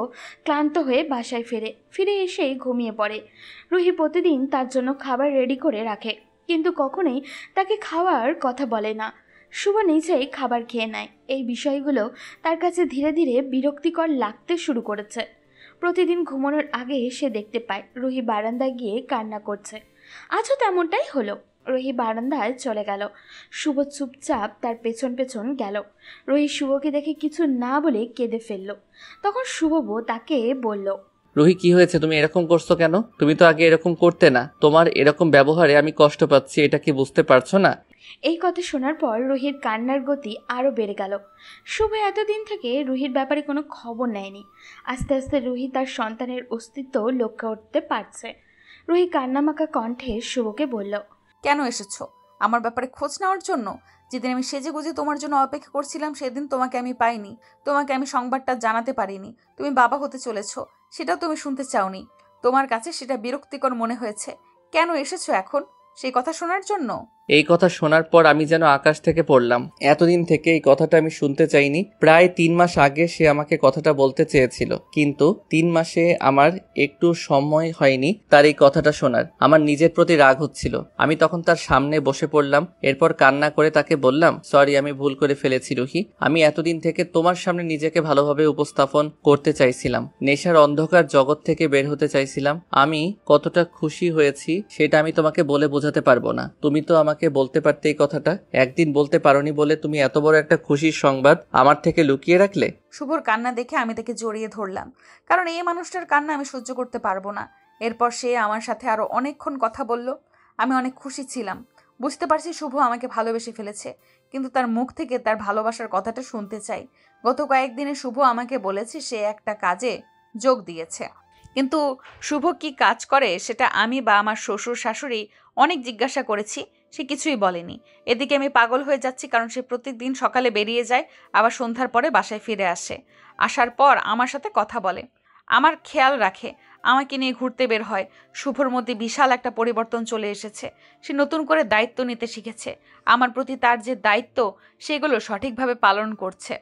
B: ক্লান্ত হয়ে বাসায় ফিরে এসেই ঘুমিয়ে পড়ে। রুহি প্রতিদিন তার জন্য খাবার রেডি করে রাখে, কিন্তু কখনোই তাকে খাওয়ার কথা বলে না। শুভ নিজেই খাবার খেয়ে নেয়। এই বিষয়গুলো তার কাছে ধীরে ধীরে বিরক্তিকর লাগতে শুরু করেছে। প্রতিদিন ঘুমানোর আগে সে দেখতে পায় রুহি বারান্দায় গিয়ে কান্না করছে। আজও তেমনটাই হলো। রুহি বারান্দায় চলে গেল। শুভ চুপচাপ তার পেছন পেছন গেল। রুহি শুভকে দেখে কিছু না বলে কেঁদে ফেলল। তখন শুভ তাকে বলল,
A: রুহি, কি হয়েছে? তুমি এরকম করছো কেন? তুমি তো আগে এরকম করতে না। তোমার এরকম ব্যবহারে আমি কষ্ট পাচ্ছি, এটা কি বুঝতে পারছো না?
B: এই কথা শোনার পর রুহির কান্নার গতি আরও বেড়ে গেল। শুভ এতদিন থেকে রুহির ব্যাপারে কোনো খবর নেয়নি। আস্তে আস্তে রুহি তার সন্তানের অস্তিত্ব লক্ষ্য করতে পারছে। রুহি কান্নামাখা কণ্ঠে শুভকে বলল,
E: কেন এসেছো? আমার ব্যাপারে খোঁজ নেওয়ার জন্য? যেদিন আমি সেজেগুজে তোমার জন্য অপেক্ষা করছিলাম সেদিন তোমাকে আমি পাইনি। তোমাকে আমি সংবাদটা জানাতে পারিনি তুমি বাবা হতে চলেছো, সেটাও তুমি শুনতে চাওনি। তোমার কাছে সেটা বিরক্তিকর মনে হয়েছে। কেন এসেছো এখন? সেই কথা শোনার জন্য?
A: এই কথা শোনার পর আমি যেন আকাশ থেকে পড়লাম। এতদিন থেকে এই কথাটা আমি শুনতে চাইনি। প্রায় 3 মাস আগে সে আমাকে কথাটা বলতে চেয়েছিল, কিন্তু 3 মাসে আমার একটু সময় হয়নি তার এই কথাটা শোনার। আমার নিজের প্রতি রাগ হচ্ছিল। আমি তখন তার সামনে বসে পড়লাম। এরপর কান্না করে তাকে বললাম, সরি, আমি ভুল করে ফেলেছি রুহি। আমি এতদিন থেকে তোমার সামনে নিজেকে ভালোভাবে উপস্থাপন করতে চাইছিলাম। নেশার অন্ধকার জগৎ থেকে বের হতে চাইছিলাম। আমি কতটা খুশি হয়েছি সেটা আমি তোমাকে বলে বোঝাতে পারবো না। তুমি তো আমাকে আমাকে বলতে পারতে এই কথাটা? একদিন বলতে পারোনি বলে তুমি এত বড় একটা খুশির সংবাদ আমার থেকে লুকিয়ে রাখলে?
E: শুভর কান্না দেখে আমি তাকে জড়িয়ে ধরলাম, কারণ এই মানুষটার কান্না আমি সহ্য করতে পারবো না। এরপর সে আমার সাথে আরো অনেকক্ষণ কথা বলল। আমি অনেক খুশি ছিলাম। বুঝতে পারছি শুভ আমাকে ভালোবেসে ফেলেছে, কিন্তু তার মুখ থেকে তার ভালোবাসার কথাটা শুনতে চাই। গত কয়েকদিনে শুভ আমাকে বলেছে সে একটা কাজে যোগ দিয়েছে, কিন্তু শুভ কি কাজ করে সেটা আমি বা আমার শ্বশুর শাশুড়ি অনেক জিজ্ঞাসা করেছি, সে কিছুই বলেনি। এদিকে আমি পাগল হয়ে যাচ্ছি, কারণ সে প্রত্যেকদিন সকালে বেরিয়ে যায়, আবার সন্ধ্যার পরে বাসায় ফিরে আসে। আসার পর আমার সাথে কথা বলে, আমার খেয়াল রাখে, আমাকে নিয়ে ঘুরতে বের হয়। শুভর মধ্যে বিশাল একটা পরিবর্তন চলে এসেছে। সে নতুন করে দায়িত্ব নিতে শিখেছে। আমার প্রতি তার যে দায়িত্ব সেগুলো সঠিকভাবে পালন করছে,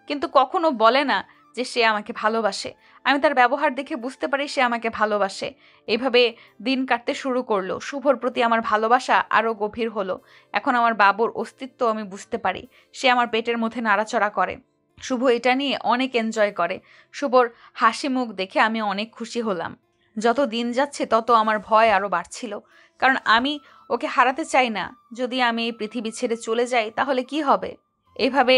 E: কিন্তু কখনো বলে না যে সে আমাকে ভালোবাসে। আমি তার ব্যবহার দেখে বুঝতে পারি সে আমাকে ভালোবাসে। এইভাবে দিন কাটতে শুরু করলো। শুভর প্রতি আমার ভালোবাসা আরও গভীর হলো। এখন আমার বাবুর অস্তিত্ব আমি বুঝতে পারি। সে আমার পেটের মধ্যে নাড়াচড়া করে। শুভ এটা নিয়ে অনেক এনজয় করে। শুভর হাসি মুখ দেখে আমি অনেক খুশি হলাম। যত দিন যাচ্ছে তত আমার ভয় আরও বাড়ছিল, কারণ আমি ওকে হারাতে চাই না। যদি আমি এই পৃথিবী ছেড়ে চলে যাই তাহলে কি হবে? এইভাবে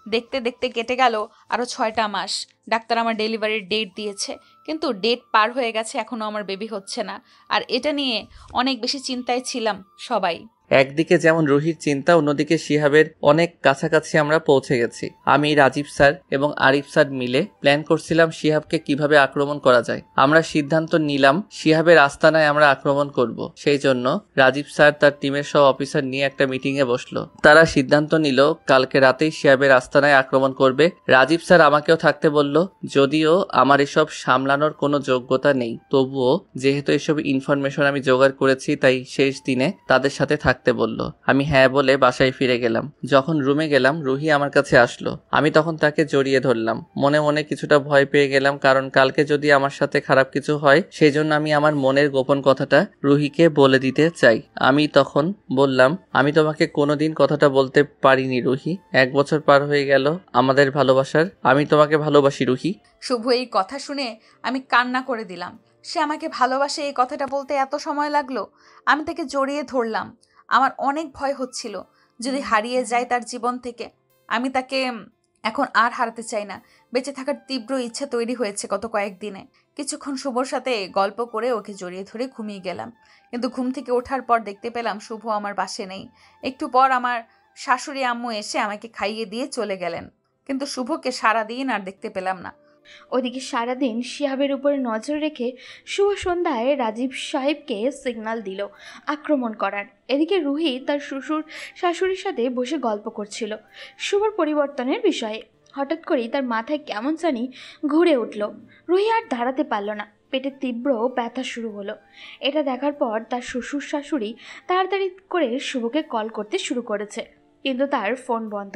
E: দেখতে দেখতে কেটে গেল আরও 6টা মাস। ডাক্তার আমার ডেলিভারির ডেট দিয়েছে, কিন্তু ডেট পার হয়ে গেছে, এখনও আমার বেবি হচ্ছে না। আর এটা নিয়ে অনেক বেশি চিন্তায় ছিলাম সবাই।
A: একদিকে যেমন রুহির চিন্তা, অন্যদিকে শিহাবের অনেক কাছাকাছি আমরা পৌঁছে গেছি। আমি, রাজীব স্যার এবং আরিফ স্যার মিলে প্ল্যান করছিলাম শিহাবকে কিভাবে আক্রমণ করা যায়। আমরা সিদ্ধান্ত নিলাম শিহাবের আস্তানায় আমরা আক্রমণ করব। সেই জন্য রাজীব স্যার তার টিমের সব অফিসার নিয়ে একটা মিটিংয়ে বসলো। তারা সিদ্ধান্ত নিল কালকে রাতেই শিহাবের আস্তানায় আক্রমণ করবে। রাজীব স্যার আমাকেও থাকতে বলল, যদিও আমার এসব সামলানোর কোনো যোগ্যতা নেই, তবুও যেহেতু এসব ইনফরমেশন আমি জোগাড় করেছি তাই শেষ দিনে তাদের সাথে থাকতে বলল। আমি হ্যাঁ বলে বাসায় ফিরে গেলাম। যখন রুমে গেলাম রুহি আমার কাছে আসলো। আমি তখন তাকে জড়িয়ে ধরলাম। মনে মনে কিছুটা ভয় পেয়ে গেলাম, কারণ কালকে যদি আমার সাথে খারাপ কিছু হয় সেই জন্য আমি আমার মনের গোপন কথাটা রুহিকে বলে দিতে চাই। আমি তখন বললাম, আমি তোমাকে কোনোদিন কথাটা বলতে পারিনি রুহি। 1 বছর পার হয়ে গেল আমাদের ভালোবাসার। আমি তোমাকে ভালোবাসি রুহি।
E: শুভ এই কথা শুনে আমি কান্না করে দিলাম। সে আমাকে ভালোবাসে এই কথাটা বলতে এত সময় লাগলো? আমি তাকে জড়িয়ে ধরলাম। আমার অনেক ভয় হচ্ছিল যদি হারিয়ে যায় তার জীবন থেকে। আমি তাকে এখন আর হারাতে চাই না। বেঁচে থাকার তীব্র ইচ্ছা তৈরি হয়েছে গত কয়েকদিনে। কিছুক্ষণ শুভর সাথে গল্প করে ওকে জড়িয়ে ধরে ঘুমিয়ে গেলাম, কিন্তু ঘুম থেকে ওঠার পর দেখতে পেলাম শুভ আমার পাশে নেই। একটু পর আমার শাশুড়ি আম্মু এসে আমাকে খাইয়ে দিয়ে চলে গেলেন, কিন্তু শুভকে সারাদিন আর দেখতে পেলাম না।
B: ওদিকে সারাদিন শিহাবের উপর নজর রেখে শুভ সন্ধ্যায় রাজীব সাহেবকে সিগন্যাল দিল আক্রমণ করার। এদিকে রুহি তার শ্বশুর শাশুড়ির সাথে বসে গল্প করছিল শুভর পরিবর্তনের বিষয়ে। হঠাৎ করেই তার মাথায় কেমন জানি ঘুরে উঠল। রুহি আর দাঁড়াতে পারল না, পেটে তীব্র ব্যথা শুরু হলো। এটা দেখার পর তার শ্বশুর শাশুড়ি তাড়াতাড়ি করে শুভকে কল করতে শুরু করেছে, কিন্তু তার ফোন বন্ধ।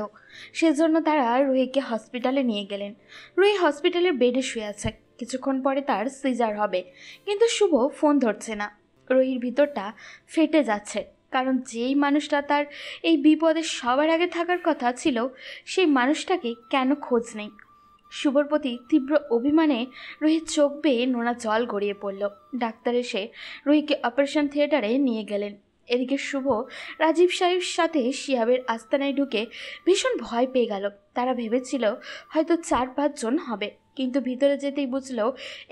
B: সেজন্য তারা রুহিকে হসপিটালে নিয়ে গেলেন। রুহি হসপিটালের বেডে শুয়ে আছে। কিছুক্ষণ পরে তার সিজার হবে, কিন্তু শুভ ফোন ধরছে না। রুহির ভিতরটা ফেটে যাচ্ছে, কারণ যেই মানুষটা তার এই বিপদে সবার আগে থাকার কথা ছিল সেই মানুষটাকে কেন খোঁজ নেই। শুভর প্রতি তীব্র অভিমানে রুহির চোখ বেয়ে নোনা জল গড়িয়ে পড়ল। ডাক্তার এসে রুহিকে অপারেশন থিয়েটারে নিয়ে গেলেন। এদিকে শুভ রাজীব সাহেবের সাথে শিহাবের আস্তানায় ঢুকে ভীষণ ভয় পেয়ে গেল। তারা ভেবেছিল হয়তো 4-5 জন হবে, কিন্তু ভিতরে যেতেই বুঝলো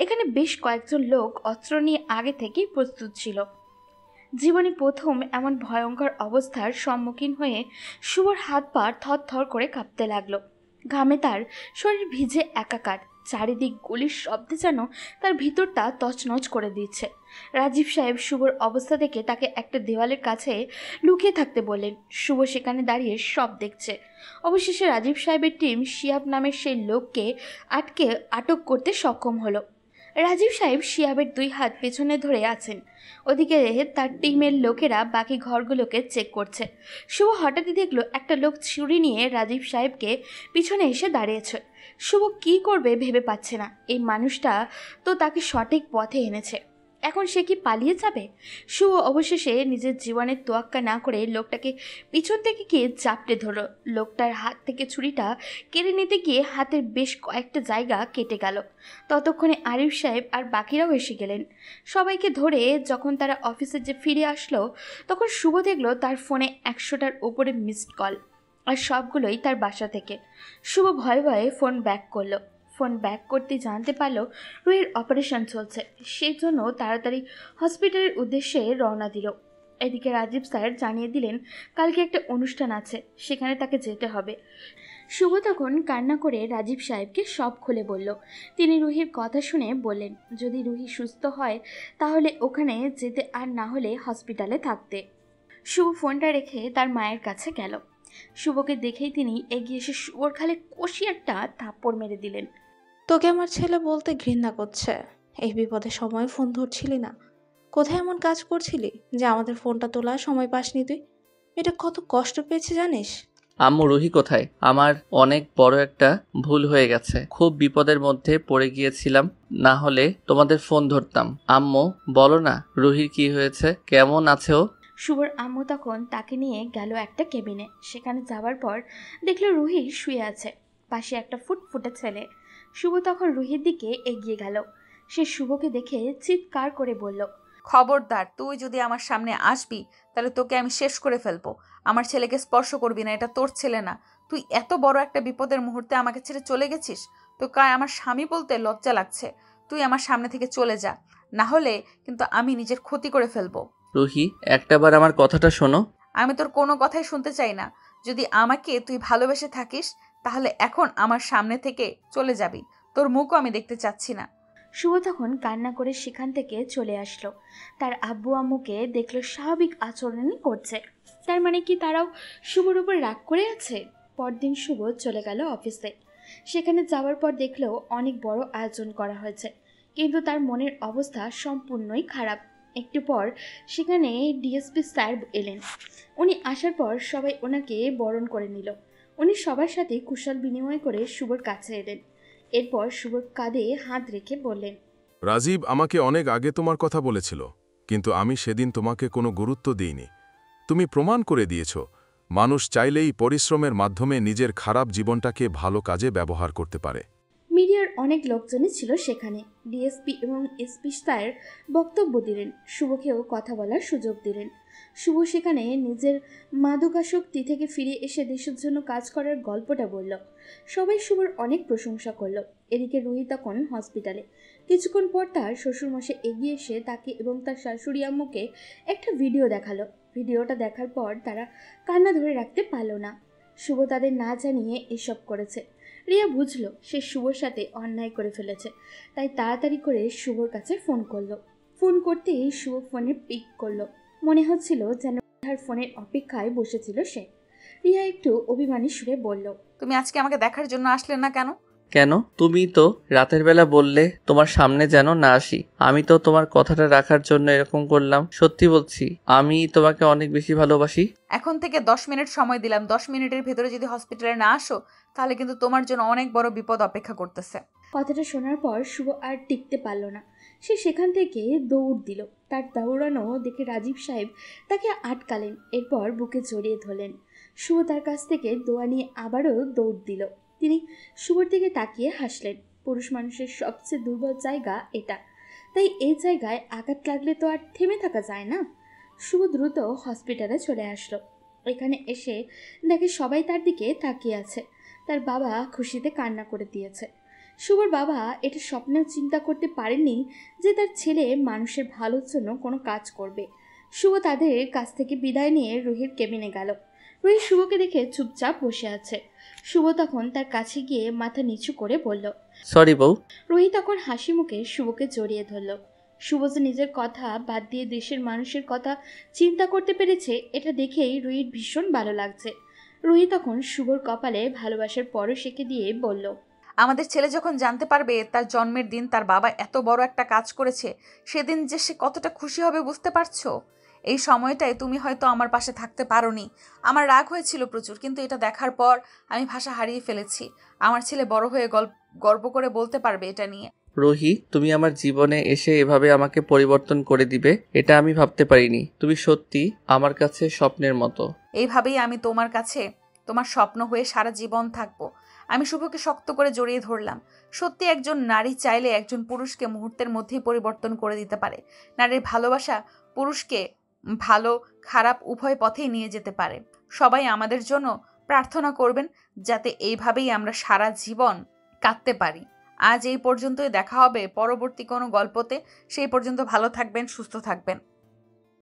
B: এখানে বেশ কয়েকজন লোক অস্ত্র নিয়ে আগে থেকেই প্রস্তুত ছিল। জীবনে প্রথম এমন ভয়ঙ্কর অবস্থার সম্মুখীন হয়ে শুভর হাত পা থরথর করে কাঁপতে লাগলো। ঘামে তার শরীর ভিজে একাকার। চারিদিক গুলির শব্দে যেন তার ভিতরটা তছনছ করে দিচ্ছে। রাজীব সাহেব শুভর অবস্থা দেখে তাকে একটা দেওয়ালের কাছে লুকিয়ে থাকতে বললেন। শুভ সেখানে দাঁড়িয়ে সব দেখছে। অবশেষে রাজীব সাহেবের টিম শিহাব নামের সেই লোককে আটক করতে সক্ষম হলো। রাজীব সাহেব শিহাবের 2 হাত পেছনে ধরে আছেন। ওদিকে তার টিমের লোকেরা বাকি ঘরগুলোকে চেক করছে। শুভ হঠাৎই দেখলো একটা লোক ছুরি নিয়ে রাজীব সাহেবকে পিছনে এসে দাঁড়িয়েছে। শুভ কি করবে ভেবে পাচ্ছে না। এই মানুষটা তো তাকে সঠিক পথে এনেছে। এখন সে কি পালিয়ে যাবে? শুভ অবশেষে নিজের জীবনের তোয়াক্কা না করে লোকটাকে পিছন থেকে গিয়ে চাপটে ধরল। লোকটার হাত থেকে ছুরিটা কেড়ে নিতে গিয়ে হাতের বেশ কয়েকটা জায়গা কেটে গেল। ততক্ষণে আরিফ সাহেব আর বাকিরাও এসে গেলেন। সবাইকে ধরে যখন তারা অফিসে যে ফিরে আসলো, তখন শুভ দেখলো তার ফোনে 100টার উপরে মিসড কল, আর সবগুলোই তার বাসা থেকে। শুভ ভয়ে ভয়ে ফোন ব্যাক করলো। ফোন ব্যাক করতে জানতে পারলো রুহির অপারেশন চলছে, সেই জন্য তাড়াতাড়ি হসপিটালের উদ্দেশ্যে রওনা দিল। এদিকে রাজীব স্যার জানিয়ে দিলেন কালকে একটা অনুষ্ঠান আছে, সেখানে তাকে যেতে হবে। শুভ তখন কান্না করে রাজীব সাহেবকে সব খুলে বলল। তিনি রুহির কথা শুনে বললেন যদি রুহি সুস্থ হয় তাহলে ওখানে যেতে, আর না হলে হসপিটালে থাকতে। শুভ ফোনটা রেখে তার মায়ের কাছে গেল। শুভকে দেখেই তিনি এগিয়ে এসে শুভর খালে কষি একটা থাপ্পড় মেরে দিলেন।
C: তোকে আমার ছেলে বলতে ঘৃণা করছে। এই বিপদের সময় ফোন ধরছিলি না, কোথায় এমন কাজ করছিলি যে আমাদের ফোনটা তোলার সময় পাসনি তুই? এটা কত কষ্ট পেয়েছে জানিস?
A: আম্মু, রুহি কোথায়? আমার অনেক বড় একটা ভুল হয়ে গেছে, খুব বিপদের মধ্যে পড়ে গিয়েছিলাম, না হলে তোমাদের ফোন ধরতাম। আম্মু বলো না, রুহির কি হয়েছে, কেমন আছে ও?
B: শুভর আম্মু তখন তাকে নিয়ে গেল একটা কেবিনে। সেখানে যাওয়ার পর দেখলো রুহি শুয়ে আছে, পাশে একটা ফুটফুটে ছেলে। শুভ তখন রুহির দিকে এগিয়ে গেল। সে শুভকে দেখে চিৎকার করে বলল,
E: খবরদার, তুই যদি আমার সামনে আসবি তাহলে তোকে আমি শেষ করে ফেলবো। আমার ছেলেকে স্পর্শ করবি না, এটা তোর ছেলে না। তুই এত বড় একটা বিপদের মুহূর্তে আমাকে ছেড়ে চলে গেছিস, তোকে আমার স্বামী বলতে লজ্জা লাগছে। তুই আমার সামনে থেকে চলে যা, না হলে কিন্তু আমি নিজের ক্ষতি করে ফেলবো।
A: রুহি, একটাবার আমার কথাটা শোনো।
E: আমি তোর কোনো কথাই শুনতে চাই না। যদি আমাকে তুই ভালোবেসে থাকিস তাহলে এখন আমার সামনে থেকে চলে যাবি, তোর মুখও আমি দেখতে চাচ্ছি না।
B: শুভ তখন কান্না করে সেখান থেকে চলে আসলো। তার আব্বু আম্মুকে দেখলো স্বাভাবিক আচরণই করছে, তার মানে কি তারাও শুভর উপর রাগ করে আছে? পরদিন শুভ চলে গেল অফিসে। সেখানে যাওয়ার পর দেখলো অনেক বড় আয়োজন করা হয়েছে, কিন্তু তার মনের অবস্থা সম্পূর্ণই খারাপ। একটু পর সেখানে ডিএসপি স্যার এলেন। উনি আসার পর সবাই ওনাকে বরণ করে নিল। উনি সবার সাথে কুশল বিনিময় করে শুভর কাছে এলেন। এরপর শুভর কাঁধে হাত রেখে বললেন,
L: রাজীব আমাকে অনেক আগে তোমার কথা বলেছিল, কিন্তু আমি সেদিন তোমাকে কোনো গুরুত্ব দিইনি। তুমি প্রমাণ করে দিয়েছ মানুষ চাইলেই পরিশ্রমের মাধ্যমে নিজের খারাপ জীবনটাকে ভালো কাজে ব্যবহার করতে পারে।
B: মিডিয়ার অনেক লোকজনই ছিল সেখানে। ডিএসপি এবং এসপি স্যার বক্তব্য দিলেন, শুভকেও কথা বলার সুযোগ দিলেন। শুভ সেখানে নিজের মাদকাসক্তি থেকে ফিরে এসে দেশের জন্য কাজ করার গল্পটা বলল। সবাই শুভর অনেক প্রশংসা করল। এদিকে রুহি তখন হসপিটালে। কিছুক্ষণ পর তার শ্বশুরমশাই এগিয়ে এসে তাকে এবং তার শাশুড়ি আম্মুকে একটা ভিডিও দেখালো। ভিডিওটা দেখার পর তারা কান্না ধরে রাখতে পারল না। শুভ তাদের না জানিয়ে এসব করেছে। রিয়া বুঝলো সে শুভর সাথে অন্যায় করে ফেলেছে, তাই তাড়াতাড়ি করে শুভর কাছে ফোন করলো। ফোন করতেই শুভ ফোনে পিক করলো। মনে হচ্ছিল যেন তার ফোনের অপেক্ষায় বসেছিল সে। রিয়া একটু অভিমানী সুরে বলল,
E: তুমি আজকে আমাকে দেখার জন্য আসলে না কেন?
A: কেন? তুমি তো রাতের বেলা বললে তোমার সামনে যেন না আসি। আমি তো তোমার কথাটা রাখার জন্য এরকম করলাম। সত্যি বলছি, আমি তোমাকে অনেক বেশি ভালোবাসি।
E: এখন থেকে 10 মিনিট সময় দিলাম, 10 মিনিটের ভেতরে যদি হসপিটালে না আসো তাহলে কিন্তু তোমার জন্য অনেক বড় বিপদ অপেক্ষা করতেছে।
B: কথাটা শোনার পর শুভ আর টিকতে পারল না। সে সেখান থেকে দৌড় দিল। তার দৌড়ানো দেখে রাজীব সাহেব তাকে আটকালেন, এরপর বুকে জড়িয়ে ধরলেন। শুভ তার কাছ থেকে দোয়া নিয়ে আবারও দৌড় দিল। তিনি শুভর দিকে তাকিয়ে হাসলেন। পুরুষ মানুষের সবচেয়ে দুর্বল জায়গা এটা, তাই এই জায়গায় আঘাত লাগলে তো আর থেমে থাকা যায় না। শুভ দ্রুত হসপিটালে চলে আসলো। এখানে এসে দেখে সবাই তার দিকে তাকিয়ে আছে। তার বাবা খুশিতে কান্না করে দিয়েছে। শুভর বাবা এটা স্বপ্নেও চিন্তা করতে পারেননি যে তার ছেলে মানুষের ভালোর জন্য কোনো কাজ করবে। শুভ তাদের কাছ থেকে বিদায় নিয়ে রুহির কেবিনে গেল। রুহি শুভকে দেখে চুপচাপ বসে আছে। শুভ তখন তার কাছে গিয়ে মাথা নিচু করে বলল,
A: সরি বউ।
B: রুহি তখন হাসি মুখে শুভকে জড়িয়ে ধরল। শুভ যে নিজের কথা বাদ দিয়ে দেশের মানুষের কথা চিন্তা করতে পেরেছে, এটা দেখেই রুহির ভীষণ ভালো লাগছে। রুহি তখন শুভর কপালে ভালোবাসার পরশ এঁকে দিয়ে বলল,
E: আমাদের ছেলে যখন জানতে পারবে তার জন্মের দিন তার বাবা এত বড় একটা কাজ করেছে, সেদিন যে সে কতটা খুশি হবে বুঝতে পারছো? এই সময়টায় তুমি হয়তো আমার পাশে থাকতে পারোনি। আমার রাগ হয়েছিল প্রচুর, কিন্তু এটা দেখার পর আমি ভাষা হারিয়ে ফেলেছি। আমার ছেলে বড় হয়ে গর্ব করে বলতে পারবে এটা নিয়ে।
A: রুহি, তুমি আমার জীবনে এসে এভাবে আমাকে পরিবর্তন করে দিবে এটা আমি ভাবতে পারিনি। তুমি সত্যি আমার কাছে স্বপ্নের মতো।
E: এইভাবেই আমি তোমার কাছে তোমার স্বপ্ন হয়ে সারা জীবন থাকবো। আমি শুভকে শক্ত করে জড়িয়ে ধরলাম। সত্যি একজন নারী চাইলে একজন পুরুষকে মুহূর্তের মধ্যেই পরিবর্তন করে দিতে পারে। নারীর ভালোবাসা পুরুষকে ভালো খারাপ উভয় পথেই নিয়ে যেতে পারে। সবাই আমাদের জন্য প্রার্থনা করবেন যাতে এইভাবেই আমরা সারা জীবন কাটতে পারি। আজ এই পর্যন্তই, দেখা হবে পরবর্তী কোনো গল্পতে। সেই পর্যন্ত ভালো থাকবেন, সুস্থ থাকবেন।